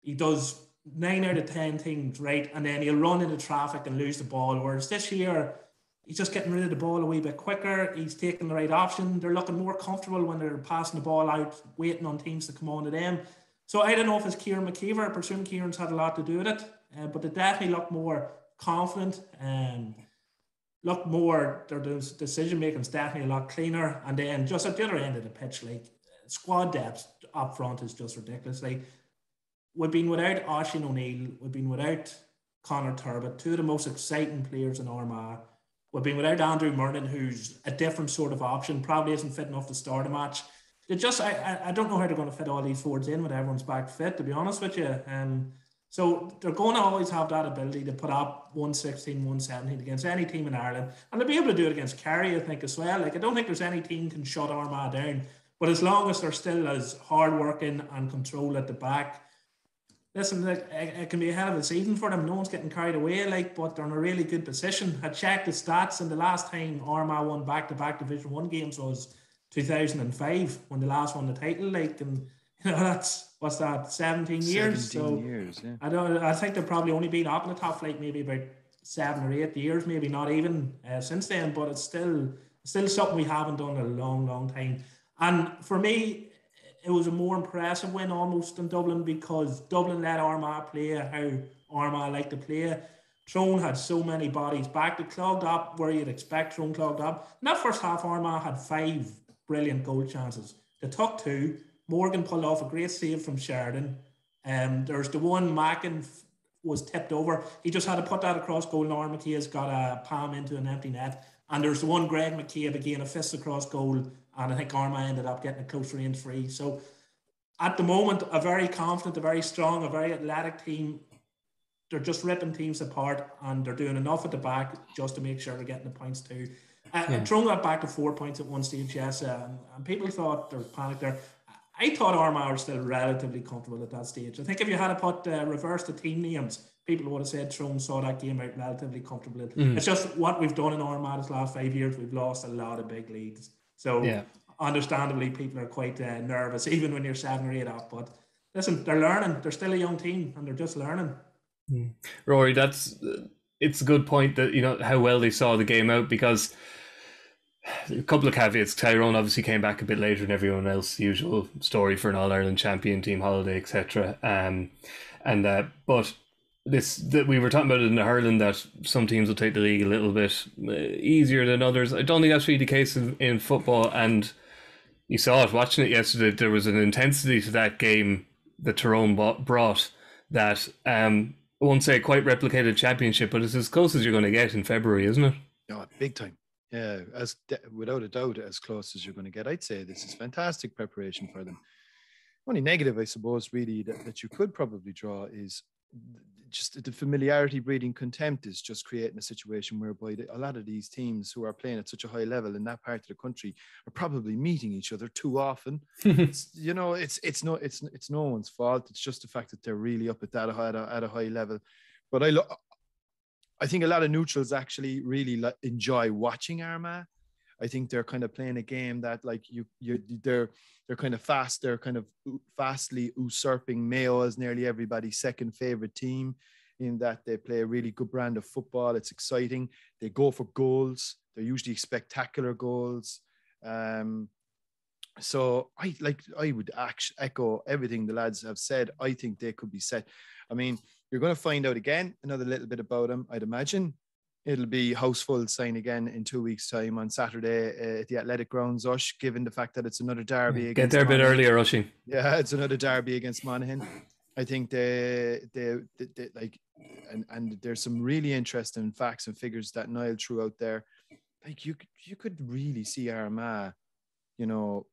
Speaker 9: he does 9 out of 10 things right, and then he'll run into traffic and lose the ball. Whereas this year, he's just getting rid of the ball a wee bit quicker. He's taking the right option. They're looking more comfortable when they're passing the ball out, waiting on teams to come on to them. So I don't know if it's Kieran McKeever. I presume Kieran's had a lot to do with it, but they definitely look more confident and look more, their decision making is definitely a lot cleaner. And then just at the other end of the pitch, like, squad depth up front is just ridiculous. Like, we've been without Oisín O'Neill, we've been without Conor Turbitt, 2 of the most exciting players in Armagh. We've been without Andrew Murnan, who's a different sort of option, probably isn't fit enough to start a match. I don't know how they're going to fit all these forwards in when everyone's back fit, to be honest with you. So they're going to always have that ability to put up 116, 117 against any team in Ireland. And they'll be able to do it against Kerry, I think, as well. Like, I don't think there's any team can shut Armagh down. But as long as they're still as hard-working and control at the back, listen, it can be a hell of a season for them. No one's getting carried away, but they're in a really good position. I checked the stats, and the last time Armagh won back-to-back Division 1 games was 2005, when they last won the title. And that's, what's that, 17 years?
Speaker 7: 17 years, yeah.
Speaker 9: I think they've probably only been up in the top flight maybe about 7 or 8 years, maybe not even since then, but it's still something we haven't done in a long, long time. And for me, it was a more impressive win almost than Dublin, because Dublin let Armagh play how Armagh like to play. Tyrone had so many bodies back. They clogged up where you'd expect Tyrone clogged up. In that first half, Armagh had 5 brilliant goal chances. They took 2. Morgan pulled off a great save from Sheridan. There's the one Mackin was tipped over. He just had to put that across goal. Norman McKay's got a palm into an empty net. And there's the one Greg McCabe again, a fist across goal. And I think Armagh ended up getting a close range free. So at the moment, a very confident, a very strong, a very athletic team. They're just ripping teams apart, and they're doing enough at the back just to make sure they're getting the points too. Tyrone got back to 4 points at one stage, yes, and people thought there was panic there. I thought Armagh were still relatively comfortable at that stage. I think if you had to put reverse the team names, people would have said Tyrone saw that game out relatively comfortably. It's just what we've done in Armagh this last 5 years. We've lost a lot of big leads. So understandably, people are quite nervous, even when you're 7 or 8 up. But listen, they're learning. They're still a young team, and they're just learning.
Speaker 4: Rory, that's it's a good point that, you know, how well they saw the game out, because a couple of caveats. Tyrone obviously came back a bit later than everyone else, usual story for an All-Ireland champion, team holiday, etc. But this, that we were talking about it in the hurling, that some teams will take the league a little bit easier than others. I don't think that's really the case in football, and you saw it watching it yesterday. There was an intensity to that game that Tyrone brought that I won't say quite replicated championship, but it's as close as you're going to get in February, isn't it?
Speaker 7: Yeah, big time. Yeah, without a doubt, as close as you're going to get. I'd say this is fantastic preparation for them. Only negative, I suppose, really, that you could probably draw is just the familiarity breeding contempt is just creating a situation whereby a lot of these teams who are playing at such a high level in that part of the country are probably meeting each other too often. It's no one's fault. It's just the fact that they're really up at a high level. But I think a lot of neutrals actually really enjoy watching Armagh. I think they're kind of playing a game that, like, they're kind of fast. They're kind of fastly usurping Mayo as nearly everybody's second favorite team, in that they play a really good brand of football. It's exciting. They go for goals. They're usually spectacular goals. So I would actually echo everything the lads have said. I think they could be set. I mean, you're going to find out again another little bit about them, I'd imagine. It'll be house full sign again in 2 weeks' time on Saturday at the Athletic Grounds, Ush, given the fact that it's another derby.
Speaker 4: Get there a bit earlier, Ushy.
Speaker 7: Yeah, it's another derby against Monaghan. I think they like, and there's some really interesting facts and figures that Niall threw out there. Like, you could really see Armagh, you know,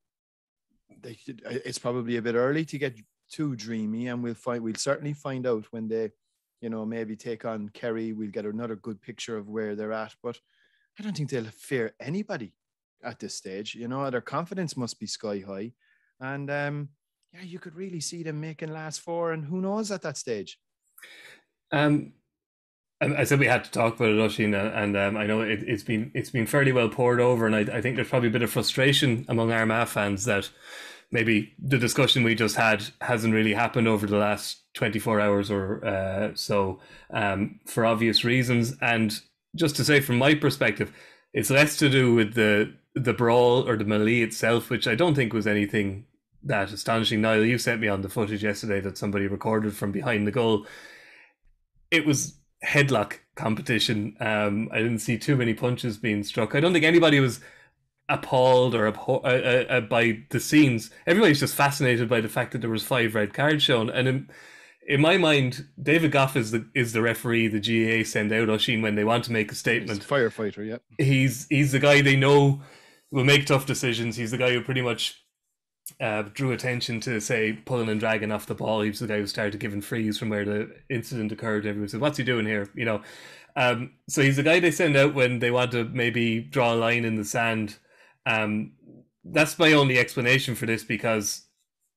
Speaker 7: it's probably a bit early to get too dreamy, and we'll certainly find out when they, you know, maybe take on Kerry. We'll get another good picture of where they're at, but I don't think they'll fear anybody at this stage. You know, their confidence must be sky high, and yeah, you could really see them making last four, and who knows at that stage.
Speaker 4: I said we had to talk about it, Oisín, and I know it's been fairly well poured over, and I think there's probably a bit of frustration among Armagh fans that maybe the discussion we just had hasn't really happened over the last 24 hours or so, for obvious reasons. And just to say, from my perspective, it's less to do with the brawl or the melee itself, which I don't think was anything that astonishing. Niall, you sent me on the footage yesterday that somebody recorded from behind the goal. It was headlock competition. I didn't see too many punches being struck. I don't think anybody was appalled or by the scenes. Everybody's just fascinated by the fact that there was 5 red cards shown. And in my mind, David Goff is the referee the GAA send out, Oisín, when they want to make a statement.
Speaker 7: He's a firefighter, yeah.
Speaker 4: He's the guy they know will make tough decisions. He's the guy who pretty much drew attention to, say, pulling and dragging off the ball. He was the guy who started giving frees from where the incident occurred. Everyone said, "What's he doing here?" You know. So he's the guy they send out when they want to maybe draw a line in the sand. That's my only explanation for this, because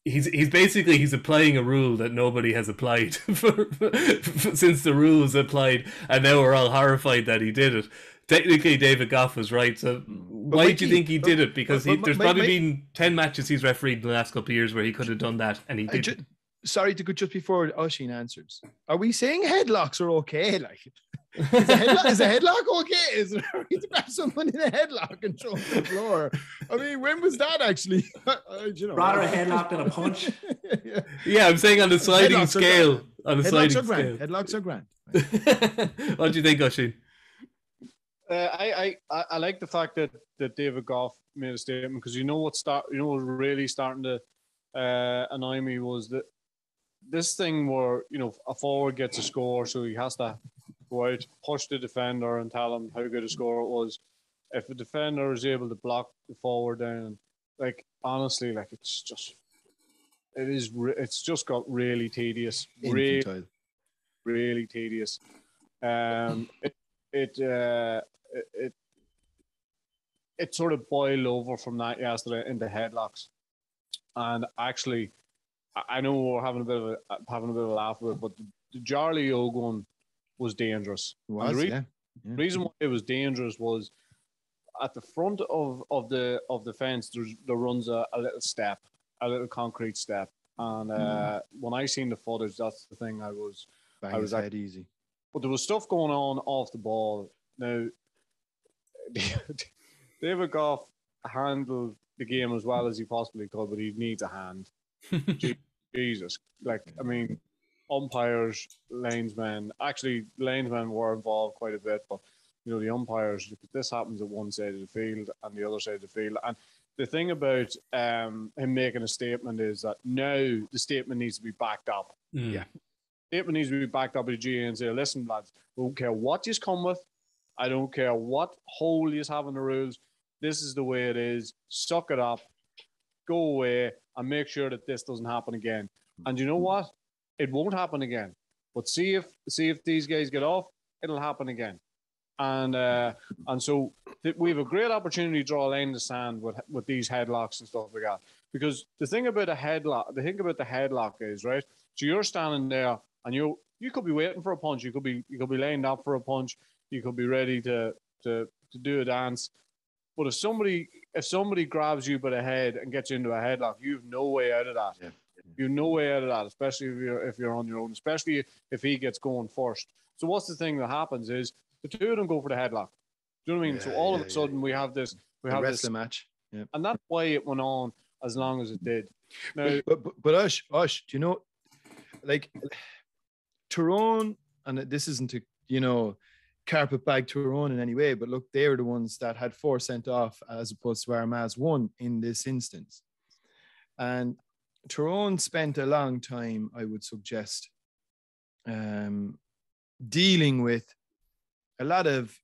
Speaker 4: he's basically applying a rule that nobody has applied since the rules applied, and now we're all horrified that he did it. Technically, David Goff was right. So why do you think he did it? Because there's probably been 10 matches he's refereed in the last couple of years where he could have done that, and he didn't.
Speaker 7: Sorry to go just before Oisín answers. Are we saying headlocks are okay? Like, is a headlock okay? Is it right to grab someone in a headlock and throw him to the floor? I mean, when was that actually?
Speaker 9: You know, rather a headlock than a punch.
Speaker 4: Yeah, I'm saying on the sliding scale.
Speaker 7: Headlocks are grand.
Speaker 4: What do you think, Oisín?
Speaker 8: I like the fact that David Goff made a statement, because what was really starting to annoy me was that this thing where, you know, a forward gets a score, so he has to go out, push the defender and tell him how good a score it was. If a defender is able to block the forward down, like, honestly, like, it's just got really tedious, really tedious. It sort of boiled over from that yesterday into headlocks, and actually, I know we're having a bit of a laugh with it, but the Jarly one was dangerous. The reason why it was dangerous was at the front of the fence. There runs a little step, a little concrete step, and when I seen the footage, that's the thing I was
Speaker 7: easy.
Speaker 8: But there was stuff going on off the ball. Now, David Goff handled the game as well as he possibly could, but he needs a hand. Jesus. Like, I mean, umpires, linesmen, actually, linesmen were involved quite a bit, but, you know, the umpires, this happens at one side of the field and the other side of the field. And the thing about him making a statement is that now the statement needs to be backed up.
Speaker 4: Yeah.
Speaker 8: Statement needs to be backed up by the GA and say, listen, lads, I don't care what you come with. I don't care what hole you have in the rules. This is the way it is. Suck it up. Go away and make sure that this doesn't happen again. And you know what? It won't happen again. But see if these guys get off, it'll happen again. And so we have a great opportunity to draw a line in the sand with these headlocks and stuff like that. Because the thing about the headlock is, right? So you're standing there and you could be waiting for a punch. You could be lined up for a punch. You could be ready to do a dance. But if somebody grabs you by the head and gets you into a headlock, you have no way out of that. Yeah. You have no way out of that, especially if you're on your own, especially if he gets going first. So what's the thing that happens is the two of them go for the headlock. Do you know what I mean? So all of a sudden we have this
Speaker 7: wrestling match. Yeah.
Speaker 8: And that's why it went on as long as it did. Now,
Speaker 7: but Ush, do you know, like Tyrone, and this isn't to, you know, carpetbag Tyrone in any way, but look, they were the ones that had 4 sent off as opposed to Armagh 1 in this instance. And Tyrone spent a long time, I would suggest, dealing with a lot of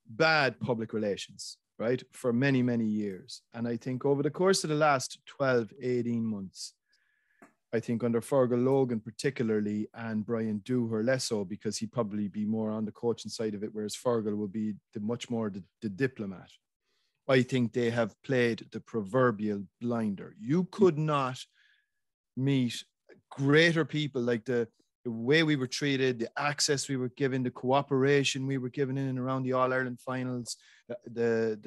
Speaker 7: bad public relations, right, for many, many years. And I think over the course of the last 12, 18 months, I think under Fergal Logan particularly, and Brian Dooher less so, because he'd probably be more on the coaching side of it, whereas Fergal would be much more the diplomat. I think they have played the proverbial blinder. You could not meet greater people, like the way we were treated, the access we were given, the cooperation we were given in and around the All-Ireland finals, the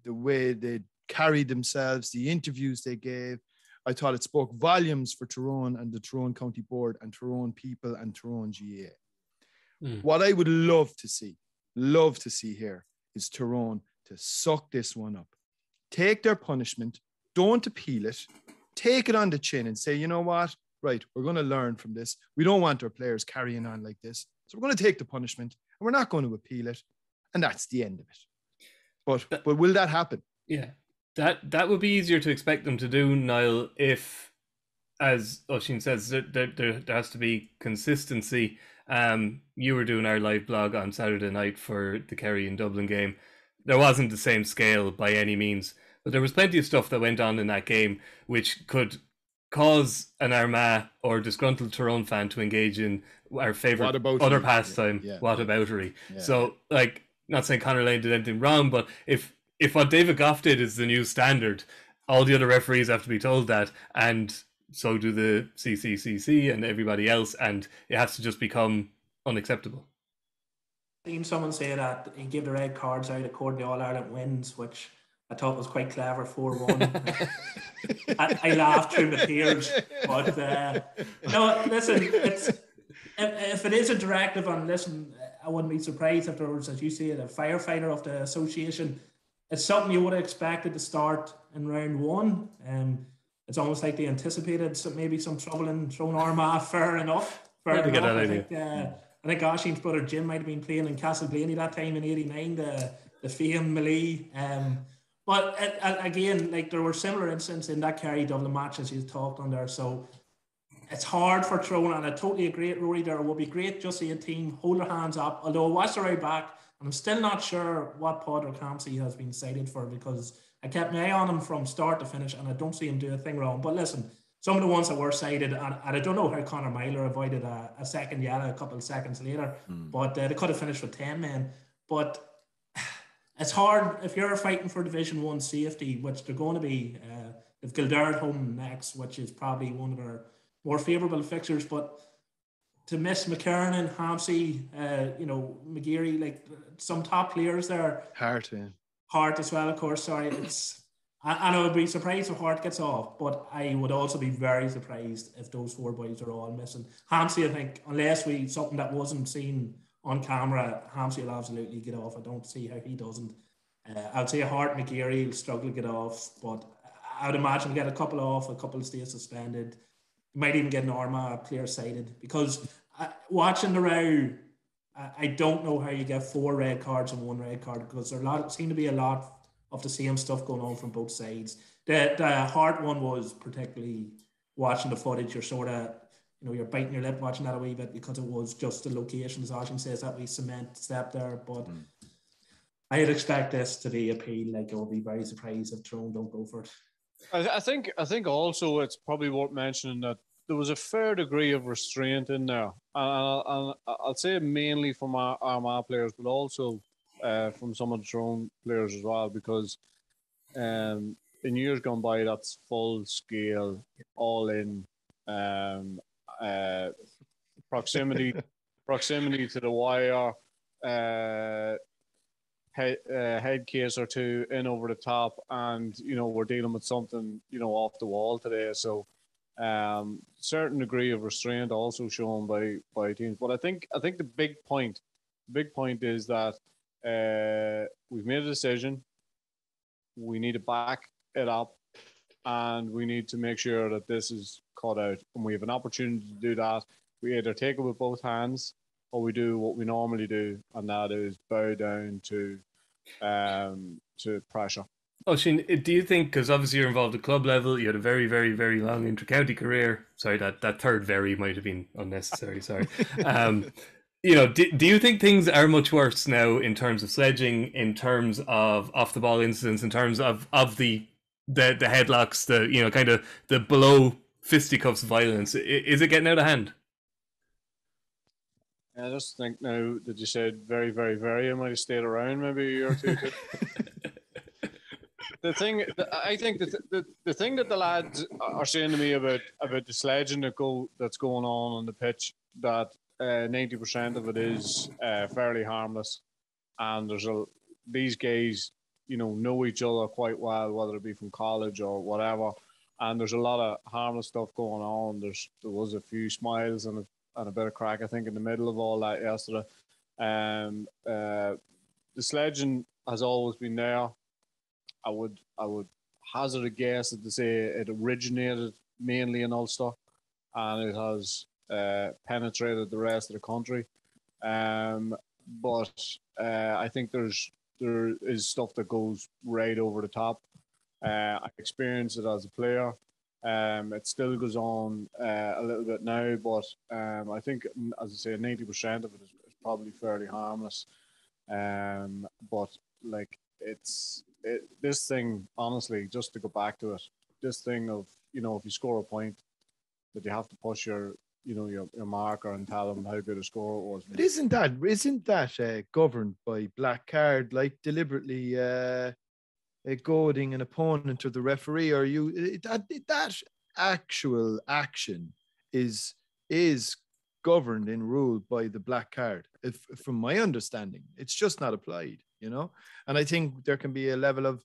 Speaker 7: way they carried themselves, the interviews they gave. I thought it spoke volumes for Tyrone and the Tyrone County Board and Tyrone people and Tyrone GA. What I would love to see here is Tyrone to suck this one up. Take their punishment, don't appeal it, take it on the chin and say, you know what? Right, we're going to learn from this. We don't want our players carrying on like this. So we're going to take the punishment and we're not going to appeal it. And that's the end of it. But will that happen?
Speaker 4: Yeah. That would be easier to expect them to do, Niall, if, as Oisín says, there has to be consistency. You were doing our live blog on Saturday night for the Kerry and Dublin game. There wasn't the same scale by any means, but there was plenty of stuff that went on in that game which could cause an Armagh or disgruntled Tyrone fan to engage in our favourite other pastime, whataboutery. Yeah. So, like, not saying Conor Lane did anything wrong, but if what David Goff did is the new standard, all the other referees have to be told that, and so do the CCCC and everybody else, and it has to just become unacceptable.
Speaker 9: I've seen someone say that he gave the red cards out according to All-Ireland wins, which I thought was quite clever, 4-1. I laughed through the tears. But no, listen, if it is a directive, and listen, I wouldn't be surprised if there was, as you say, a firefighter of the association. It's something you would have expected to start in round 1. It's almost like they anticipated maybe some trouble in Tyrone Armagh. Fair enough. I think Oisín's brother Jim might have been playing in Castleblaney that time in '89, the famed Melee. But again, like, there were similar incidents in that Kerry Dublin match as you talked on there. So it's hard for Tyrone, and I totally agree, Rory. There would be great just see a team hold their hands up. Although I watched the right back, and I'm still not sure what Padraig Campsey has been cited for, because I kept my eye on him from start to finish, and I don't see him do a thing wrong. But listen, some of the ones that were cited, and I don't know how Conor Myler avoided a second yellow a couple of seconds later, but they could have finished with 10 men. But it's hard if you're fighting for Division 1 safety, which they're going to be. If Kildare at home next, which is probably one of our more favourable fixtures, but to miss McKernan, Hampsey, McGeary, like some top players there.
Speaker 7: Hart as well, of course. Sorry,
Speaker 9: And I would be surprised if Hart gets off, but I would also be very surprised if those 4 boys are all missing. Hampsey, I think, unless something that wasn't seen on camera, Hampsey will absolutely get off. I don't see how he doesn't. I would say Hart, McGeary will struggle to get off, but I would imagine get a couple off, a couple stay suspended. You might even get an Armagh player cited, because watching the row, I don't know how you get 4 red cards and 1 red card, because there seem to be a lot of the same stuff going on from both sides. The Hart one was particularly, watching the footage, you're sort of, you're biting your lip watching that a wee bit, because it was just the location, as Oisín says, that we cement step there. But I'd expect this to be appealed. Like, I would be very surprised if Tyrone don't go for it.
Speaker 8: I think also it's probably worth mentioning that there was a fair degree of restraint in there, and I'll say mainly from our Armagh players, but also from some of the Tyrone players as well, because in years gone by, that's full scale, all in, proximity to the wire, head case or 2 in over the top, and we're dealing with something off the wall today. So certain degree of restraint also shown by teams. But I think the big point is that we've made a decision. We need to back it up, and we need to make sure that this is cut out. And we have an opportunity to do that. We either take it with both hands, or we do what we normally do, and that is bow down to pressure.
Speaker 4: Oisín, do you think, because obviously you're involved at club level, you had a very, very, very long inter-county career. Sorry, that third very might have been unnecessary. Sorry. Do you think things are much worse now in terms of sledging, in terms of off the ball incidents, in terms of the headlocks, the kind of the below fisticuffs violence? Is it getting out of hand?
Speaker 8: I just think now that you said very, very, very, I might have stayed around maybe a year or two. The thing that the lads are saying to me about the sledging that's going on the pitch, that 90% of it is fairly harmless, and these guys know each other quite well, whether it be from college or whatever, and there's a lot of harmless stuff going on. There was a few smiles and a bit of crack, I think, in the middle of all that yesterday. The sledging has always been there. I would hazard a guess that to say it originated mainly in Ulster, and it has penetrated the rest of the country. But I think there is stuff that goes right over the top. I experienced it as a player. It still goes on a little bit now, but I think, as I say, 90% of it is probably fairly harmless. But like this thing, honestly, just to go back to it, this thing of if you score a point, that you have to push your marker and tell them how good a score it was.
Speaker 7: But isn't that governed by black card, like deliberately goading an opponent or the referee, or that actual action is governed in rule by the black card? From my understanding, it's just not applied, and I think there can be a level of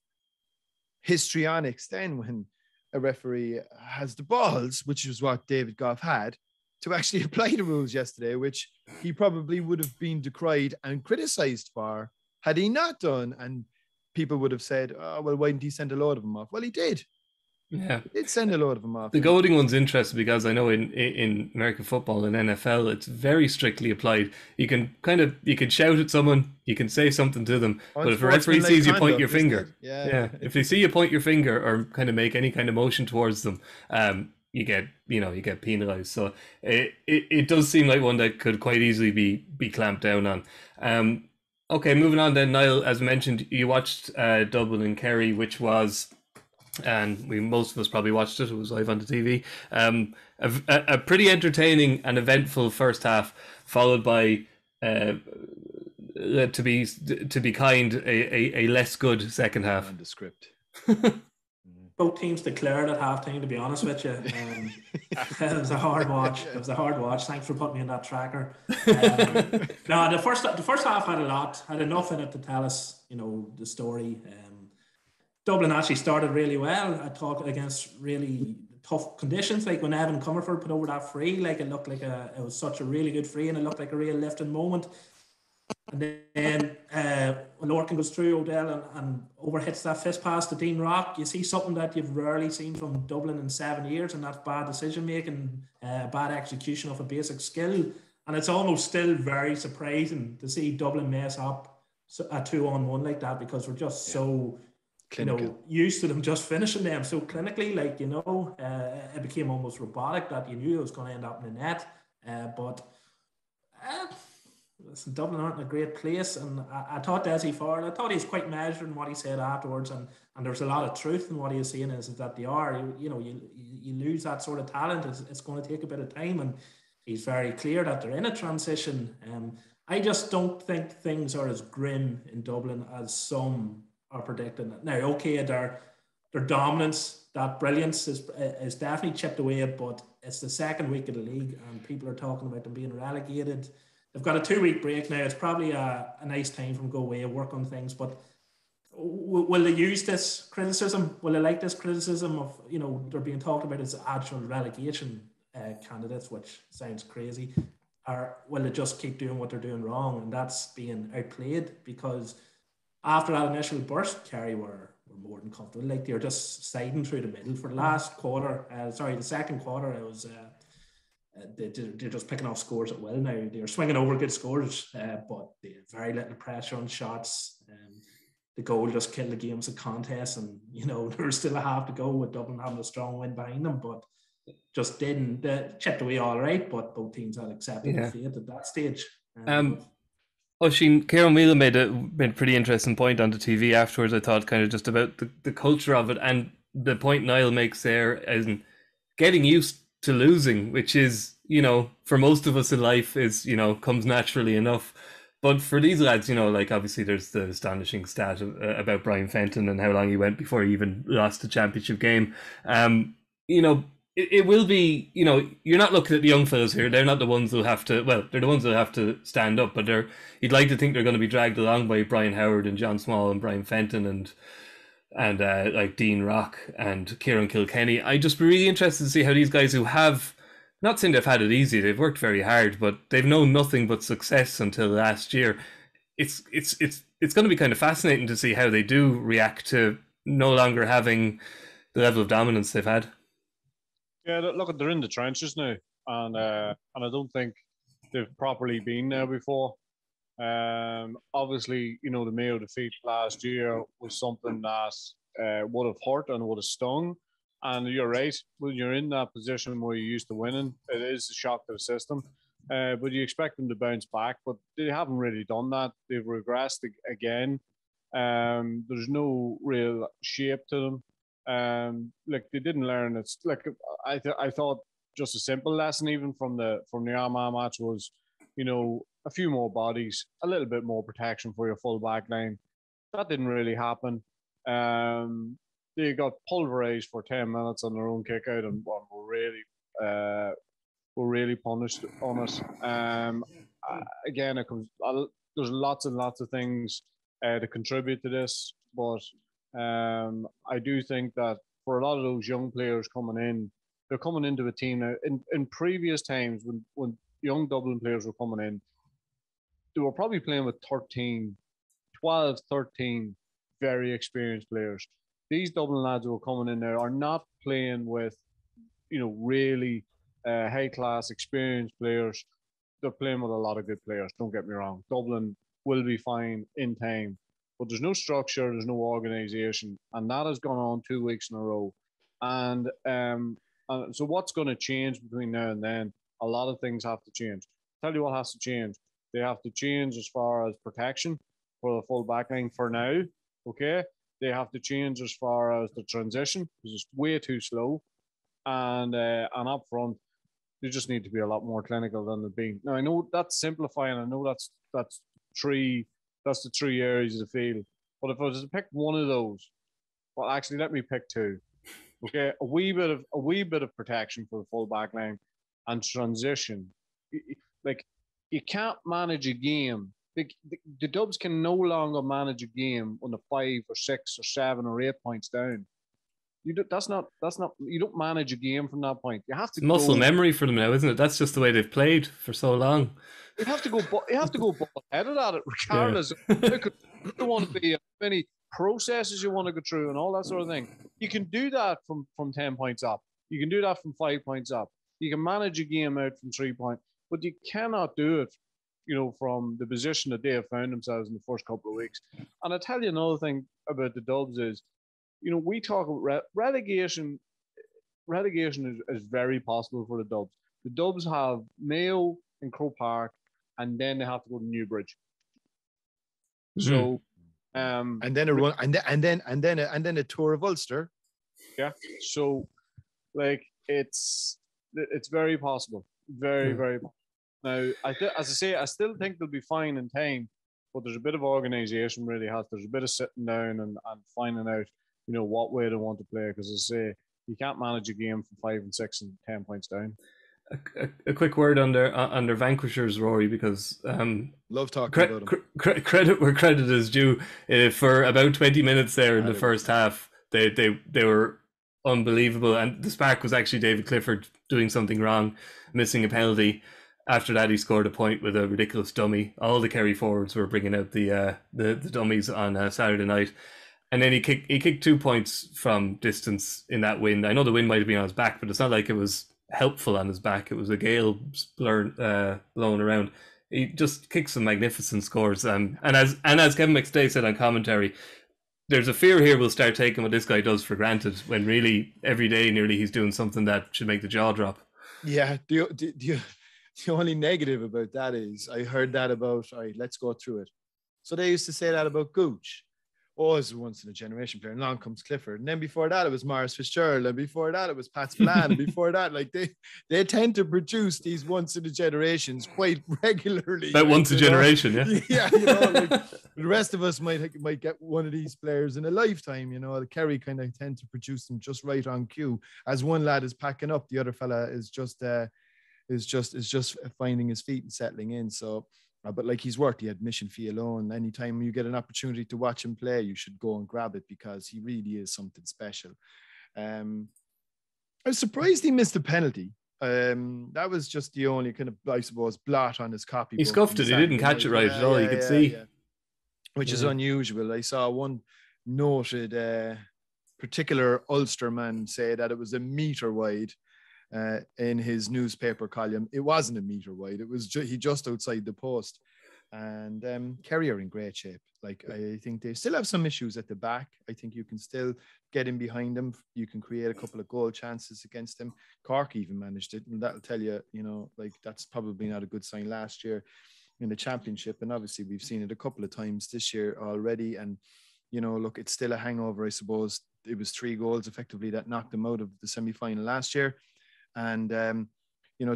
Speaker 7: histrionics then when a referee has the balls, which is what David Goff had, to actually apply the rules yesterday, which he probably would have been decried and criticised for had he not done. And people would have said, oh, well, why didn't he send a load of them off? Well, he did.
Speaker 4: Yeah.
Speaker 7: He did send a load of them off.
Speaker 4: The goading one's interesting because I know in American football and NFL, it's very strictly applied. You can shout at someone, you can say something to them, but if a referee sees you point your finger, if they see you point your finger or kind of make any kind of motion towards them, you get penalised. So it does seem like one that could quite easily be clamped down on. Okay, moving on then, Niall, as mentioned, you watched Dublin and Kerry, which was, and most of us probably watched it was live on the TV, a pretty entertaining and eventful first half, followed by, to be kind, a less good second half.
Speaker 7: Nondescript.
Speaker 9: Both teams declared at halftime, to be honest with you. It was a hard watch. Thanks for putting me in that tracker. No, the first half had enough in it to tell us, the story. Dublin actually started really well. I thought against really tough conditions, like when Evan Comerford put over that free, like it looked like it was such a really good free, and it looked like a real lifting moment. And then when Lorcan goes through Odell and overhits that fist pass to Dean Rock, you see something that you've rarely seen from Dublin in 7 years, and that's bad decision making, bad execution of a basic skill. And it's almost still very surprising to see Dublin mess up a 2-on-1 like that, because we're just so used to them just finishing them so clinically, like, it became almost robotic that you knew it was going to end up in the net. Listen, Dublin aren't in a great place, and I thought Desi Ford, I thought he was quite measured in what he said afterwards, and there's a lot of truth in what he was saying, is that they are, you lose that sort of talent, it's going to take a bit of time, and he's very clear that they're in a transition. I just don't think things are as grim in Dublin as some are predicting. Now, okay, their dominance, that brilliance is definitely chipped away, but it's the second week of the league, and people are talking about them being relegated. They've got a 2-week break now. It's probably a nice time for them to go away and work on things. But will they use this criticism? Will they like this criticism of, they're being talked about as actual relegation candidates, which sounds crazy? Or will they just keep doing what they're doing wrong? And that's being outplayed, because after that initial burst, Kerry were more than comfortable. Like, they were just sliding through the middle for the last quarter. The second quarter, it was... they're just picking off scores at will now. They're swinging over good scores, but they have very little pressure on shots. The goal just killed the game as a contest, and there's still a half to go with Dublin having a strong win behind them, but just didn't. Chipped away all right, but both teams had accepted the fate at that stage.
Speaker 4: Oisín, Kieran Whelan made a pretty interesting point on the TV afterwards, I thought, kind of just about the culture of it, and the point Niall makes there is getting used to losing, which is, for most of us in life is, comes naturally enough. But for these lads, like, obviously there's the astonishing stat about Brian Fenton and how long he went before he even lost the championship game. It will be, you're not looking at the young fellas here. They're not the ones who'll have to, they're the ones who'll have to stand up, but you'd like to think they're going to be dragged along by Brian Howard and John Small and Brian Fenton and like Dean Rock and Kieran Kilkenny. I'd just be really interested to see how these guys who have, not saying they've had it easy, they've worked very hard, but they've known nothing but success until last year. It's going to be kind of fascinating to see how they do react to no longer having the level of dominance they've had.
Speaker 8: Yeah, look, they're in the trenches now, and I don't think they've properly been there before. Obviously, the Mayo defeat last year was something that would have hurt and would have stung. And you're right, when you're in that position where you're used to winning, it is a shock to the system. But you expect them to bounce back, but they haven't really done that. They've regressed again. There's no real shape to them. Like, they didn't learn. It's like I thought just a simple lesson even from the Armagh match was, a few more bodies, a little bit more protection for your full back line. That didn't really happen. They got pulverized for 10 minutes on their own kick out and were really punished on it. Again, there's lots and lots of things to contribute to this, but I do think that for a lot of those young players coming in, they're coming into a team now. In previous times when young Dublin players were coming in, they were probably playing with 12, 13 very experienced players. These Dublin lads who are coming in there are not playing with, really high-class experienced players. They're playing with a lot of good players, don't get me wrong. Dublin will be fine in time, but there's no structure, there's no organisation, and that has gone on 2 weeks in a row. And so what's going to change between now and then? A lot of things have to change. I'll tell you what has to change. They have to change as far as protection for the full back line for now, okay? They have to change as far as the transition, because it's way too slow. And up front, they just need to be a lot more clinical than they've been. Now, I know that's simplifying. I know that's the three areas of the field. But if I was to pick one of those, well, actually, let me pick two. Okay, a wee bit of protection for the full back line and transition. Like, you can't manage a game the Dubs can no longer manage a game on the 5 or 6 or 7 or 8 points down. That's not. You don't manage a game from that point. You have to.
Speaker 4: It's muscle memory for them now, isn't it? That's just the way they've played for so long.
Speaker 8: You have to go ball headed at it, regardless. Yeah. You don't want to be many processes you want to go through and all that sort of thing. You can do that from 10 points up. You can do that from 5 points up. You can manage a game out from 3 points, but you cannot do it, from the position that they have found themselves in the first couple of weeks. And I tell you another thing about the Dubs is, we talk about relegation. Relegation is very possible for the Dubs. The Dubs have Mayo and Croke Park, and then they have to go to Newbridge. So,
Speaker 7: and then a run, and then a tour of Ulster.
Speaker 8: Yeah. So, it's very possible. Very, very possible. Now, as I say, I still think they'll be fine in time, but there's a bit of organisation really has. There's a bit of sitting down and finding out, what way they want to play. Because as I say, you can't manage a game from 5 and 6 and 10 points down.
Speaker 4: A quick word under Vanquishers, Rory, because
Speaker 7: love talking about them.
Speaker 4: Credit where credit is due. For about 20 minutes there in the first half, they were unbelievable, and the spark was actually David Clifford doing something wrong, missing a penalty. After that, he scored a point with a ridiculous dummy. All the Kerry forwards were bringing out the dummies on Saturday night. And then he kicked 2 points from distance in that wind. I know the wind might have been on his back, but it's not like it was helpful on his back. It was a gale blowing around. He just kicked some magnificent scores. And as Kevin McStay said on commentary, there's a fear here we'll start taking what this guy does for granted, when really every day nearly he's doing something that should make the jaw drop.
Speaker 7: Yeah, the only negative about that is I heard that about, all right, let's go through it. So they used to say that about Gooch. Oh, it's a once in a generation player. And along comes Clifford. And then before that, it was Maurice Fitzgerald. And before that, it was Pat Spillane. And before that, they tend to produce these once in a generations quite regularly.
Speaker 4: About once a generation, yeah.
Speaker 7: Yeah, the rest of us might get one of these players in a lifetime. The Kerry kind of tend to produce them just right on cue. As one lad is packing up, the other fella is just finding his feet and settling in. So. But he's worth the admission fee alone. Anytime you get an opportunity to watch him play, you should go and grab it, because he really is something special. I was surprised he missed a penalty. That was just the only kind of, I suppose, blot on his copy.
Speaker 4: He scuffed it. He didn't catch it right at all. You could see. Yeah.
Speaker 7: Which is unusual. I saw one noted particular Ulsterman say that it was a metre wide. In his newspaper column. It wasn't a metre wide. It was he just outside the post. And Kerry are in great shape. I think they still have some issues at the back. I think you can still get in behind them. You can create a couple of goal chances against them. Cork even managed it, and that'll tell you, that's probably not a good sign last year in the championship. And obviously we've seen it a couple of times this year already. And look, it's still a hangover, I suppose. It was 3 goals effectively that knocked them out of the semi-final last year. And,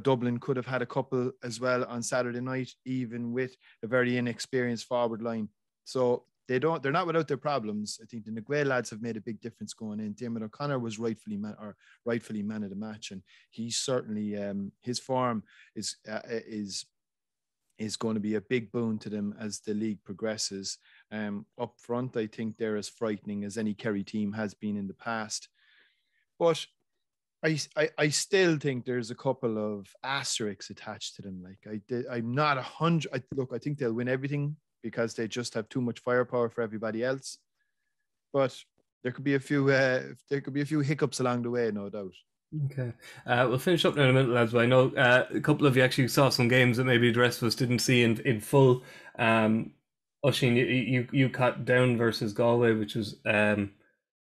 Speaker 7: Dublin could have had a couple as well on Saturday night, even with a very inexperienced forward line. So they're not without their problems. I think the Naguay lads have made a big difference going in. Diarmuid O'Connor was rightfully man of the match. And he's certainly, his form is going to be a big boon to them as the league progresses. Up front, I think they're as frightening as any Kerry team has been in the past. But I still think there's a couple of asterisks attached to them. I'm not 100. Look, I think they'll win everything because they just have too much firepower for everybody else. But there could be a few hiccups along the way, no doubt.
Speaker 4: Okay, we'll finish up now in a minute, lads. But I know a couple of you actually saw some games that maybe the rest of us didn't see in full. Oisín, you caught Down versus Galway, which was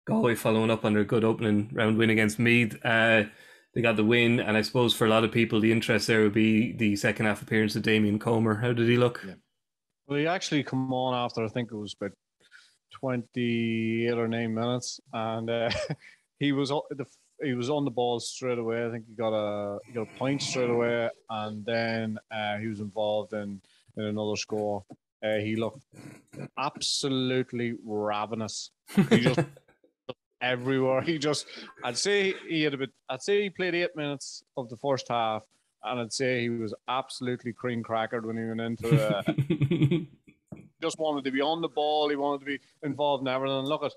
Speaker 4: Galway following up on their good opening round win against Meath. They got the win, and I suppose for a lot of people, the interest there would be the second half appearance of Damien Comer. How did he look?
Speaker 8: Yeah. Well, he actually come on after, I think it was about 28 or 9 minutes, and he was on the ball straight away. I think he got a point straight away, and then he was involved in another score. He looked absolutely ravenous. He just everywhere. I'd say he played 8 minutes of the first half, and I'd say he was absolutely cream crackered when he went into just wanted to be on the ball. He wanted to be involved in everything. And look at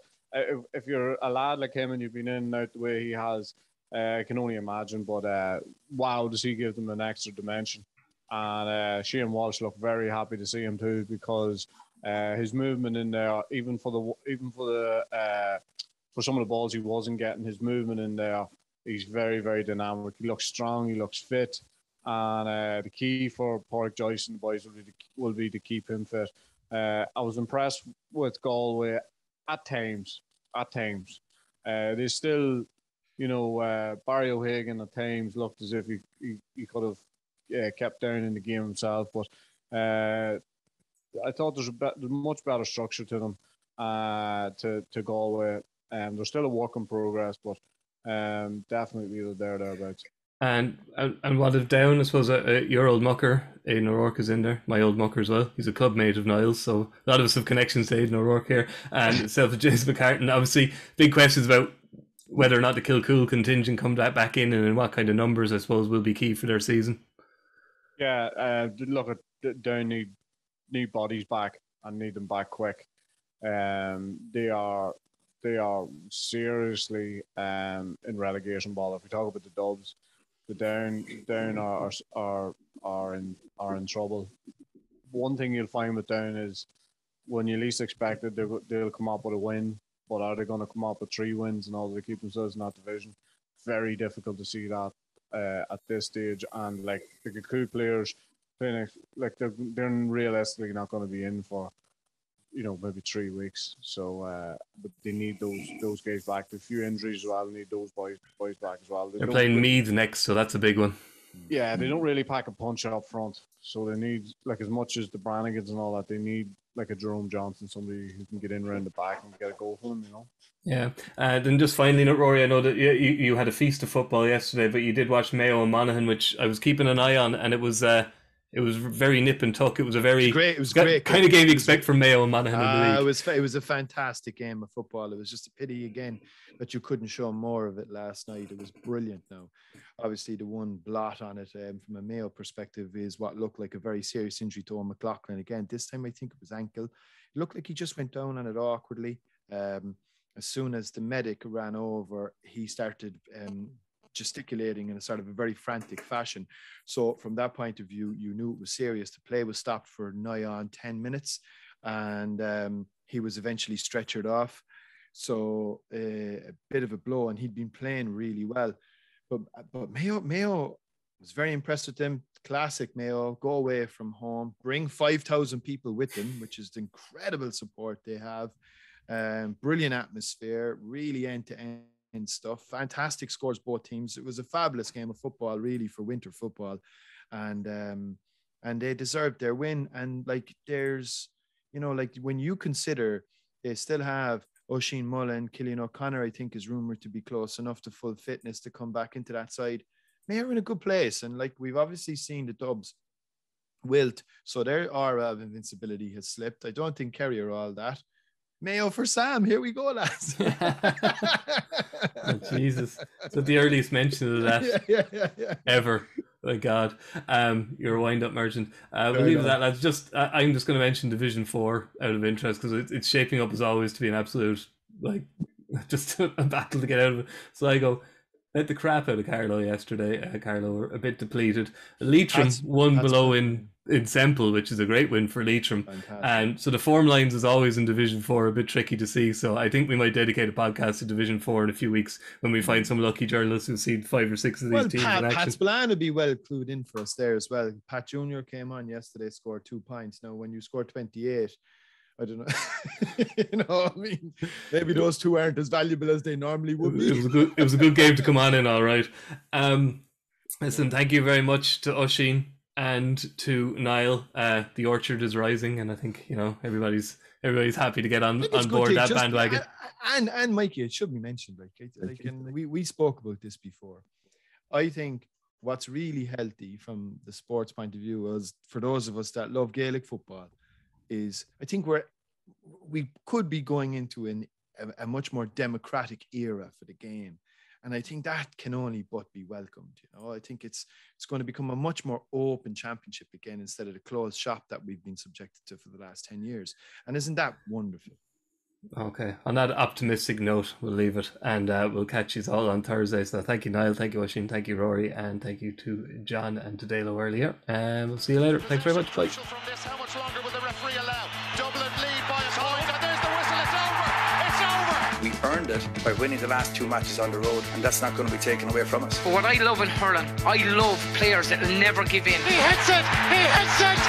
Speaker 8: if you're a lad like him and you've been in and out the way he has, I can only imagine. But wow, does he give them an extra dimension? And Shane Walsh looked very happy to see him too, because his movement in there, even for some of the balls he wasn't getting, his movement in there, he's very, very dynamic. He looks strong. He looks fit. And the key for Pádraic Joyce and the boys will be to keep him fit. I was impressed with Galway at times. They still, Barry O'Hagan at times looked as if he could have kept down in the game himself. But I thought there's much better structure to them, to Galway. They're still a work in progress, but definitely they're thereabouts.
Speaker 4: And what if Down, I suppose, your old mucker, Aidan O'Rourke, is in there. My old mucker as well. He's a club mate of Niall's, so a lot of us have connections to Aidan O'Rourke here. And self James McCartan. Obviously, big questions about whether or not the Kilcool contingent come back in, and in what kind of numbers, I suppose, will be key for their season.
Speaker 8: Yeah, look at Down need bodies back and need them back quick. They are seriously in relegation ball. If we talk about the Dubs, the Down are in trouble. One thing you'll find with Down is when you least expect it, they'll come up with a win. But are they going to come up with 3 wins in order to keep themselves in that division? Very difficult to see that at this stage. And like the Kilcool players, like they're realistically not going to be in for maybe 3 weeks. So, but they need those guys back. A few injuries as well. They need those boys back as well.
Speaker 4: They're playing Meath next, so that's a big one.
Speaker 8: Yeah, they don't really pack a punch up front. So they need, like, as much as the Brannigans and all that, they need like a Jerome Johnson, somebody who can get in around the back and get a goal for them,
Speaker 4: Yeah. Then just finally, Rory, I know that you had a feast of football yesterday, but you did watch Mayo and Monaghan, which I was keeping an eye on, and it was very nip and tuck. It was great. It was great. Kind of game you expect from Mayo and Monaghan in the league.
Speaker 7: It was a fantastic game of football. It was just a pity again that you couldn't show more of it last night. It was brilliant. Now, obviously, the one blot on it from a Mayo perspective is what looked like a very serious injury to Owen McLaughlin. Again, this time I think it was ankle. It looked like he just went down on it awkwardly. As soon as the medic ran over, he started gesticulating in a sort of a very frantic fashion. So from that point of view, you knew it was serious. The play was stopped for nigh on 10 minutes and he was eventually stretchered off. So a bit of a blow, and he'd been playing really well. But Mayo was very impressed with them. Classic Mayo, go away from home, bring 5,000 people with them, which is the incredible support they have. Brilliant atmosphere, really end-to-end stuff. Fantastic scores, both teams. It was a fabulous game of football, really, for winter football, and they deserved their win. And like, there's, like when you consider they still have Oisin Mullen, Cillian O'Connor, I think, is rumored to be close enough to full fitness to come back into that side. Mayo are in a good place, and like we've obviously seen the Dubs wilt, so their aura of invincibility has slipped. I don't think Kerry are all that. Mayo for Sam. Here we go, lads.
Speaker 4: Oh, Jesus. So the earliest mention of that ever. My God. You're a wind-up merchant. We'll leave that, lads. I'm just going to mention Division 4 out of interest, because it's shaping up as always to be an absolute, like, just a battle to get out of it. So I go, let the crap out of Carlow yesterday. Carlow were a bit depleted. Leitrim won below in Semple, which is a great win for Leitrim. And so the form lines, as always in Division 4, are a bit tricky to see. So I think we might dedicate a podcast to Division 4 in a few weeks when we find some lucky journalists who've seen 5 or 6 of these teams in action.
Speaker 7: Pat Spillane would be well clued in for us there as well. Pat Jr. came on yesterday, scored 2 points. Now, when you score 28, I don't know. I mean, maybe those 2 aren't as valuable as they normally would be.
Speaker 4: It was a good game to come on in, all right. Listen, thank you very much to Oisin and to Niall. The orchard is rising, and I think everybody's happy to get on board that bandwagon.
Speaker 7: And Mikey, it should be mentioned. We spoke about this before. I think what's really healthy from the sports point of view is, for those of us that love Gaelic football, is I think we could be going into a much more democratic era for the game. And I think that can only but be welcomed. I think it's going to become a much more open championship again, instead of the closed shop that we've been subjected to for the last 10 years. And isn't that wonderful?
Speaker 4: Okay, on that optimistic note, we'll leave it, and we'll catch you all on Thursday. So thank you, Niall, thank you, Oisín, thank you, Rory, and thank you to John and to Dalo earlier. And we'll see you later. Thanks very much. Bye.
Speaker 1: From this, how much longer will the referee allow? Dublin lead by a point, and there's the whistle. It's over. It's over.
Speaker 2: We earned it by winning the last 2 matches on the road, and that's not going to be taken away from us.
Speaker 3: But what I love in hurling, I love players that will never give in.
Speaker 1: He hits it. He hits it.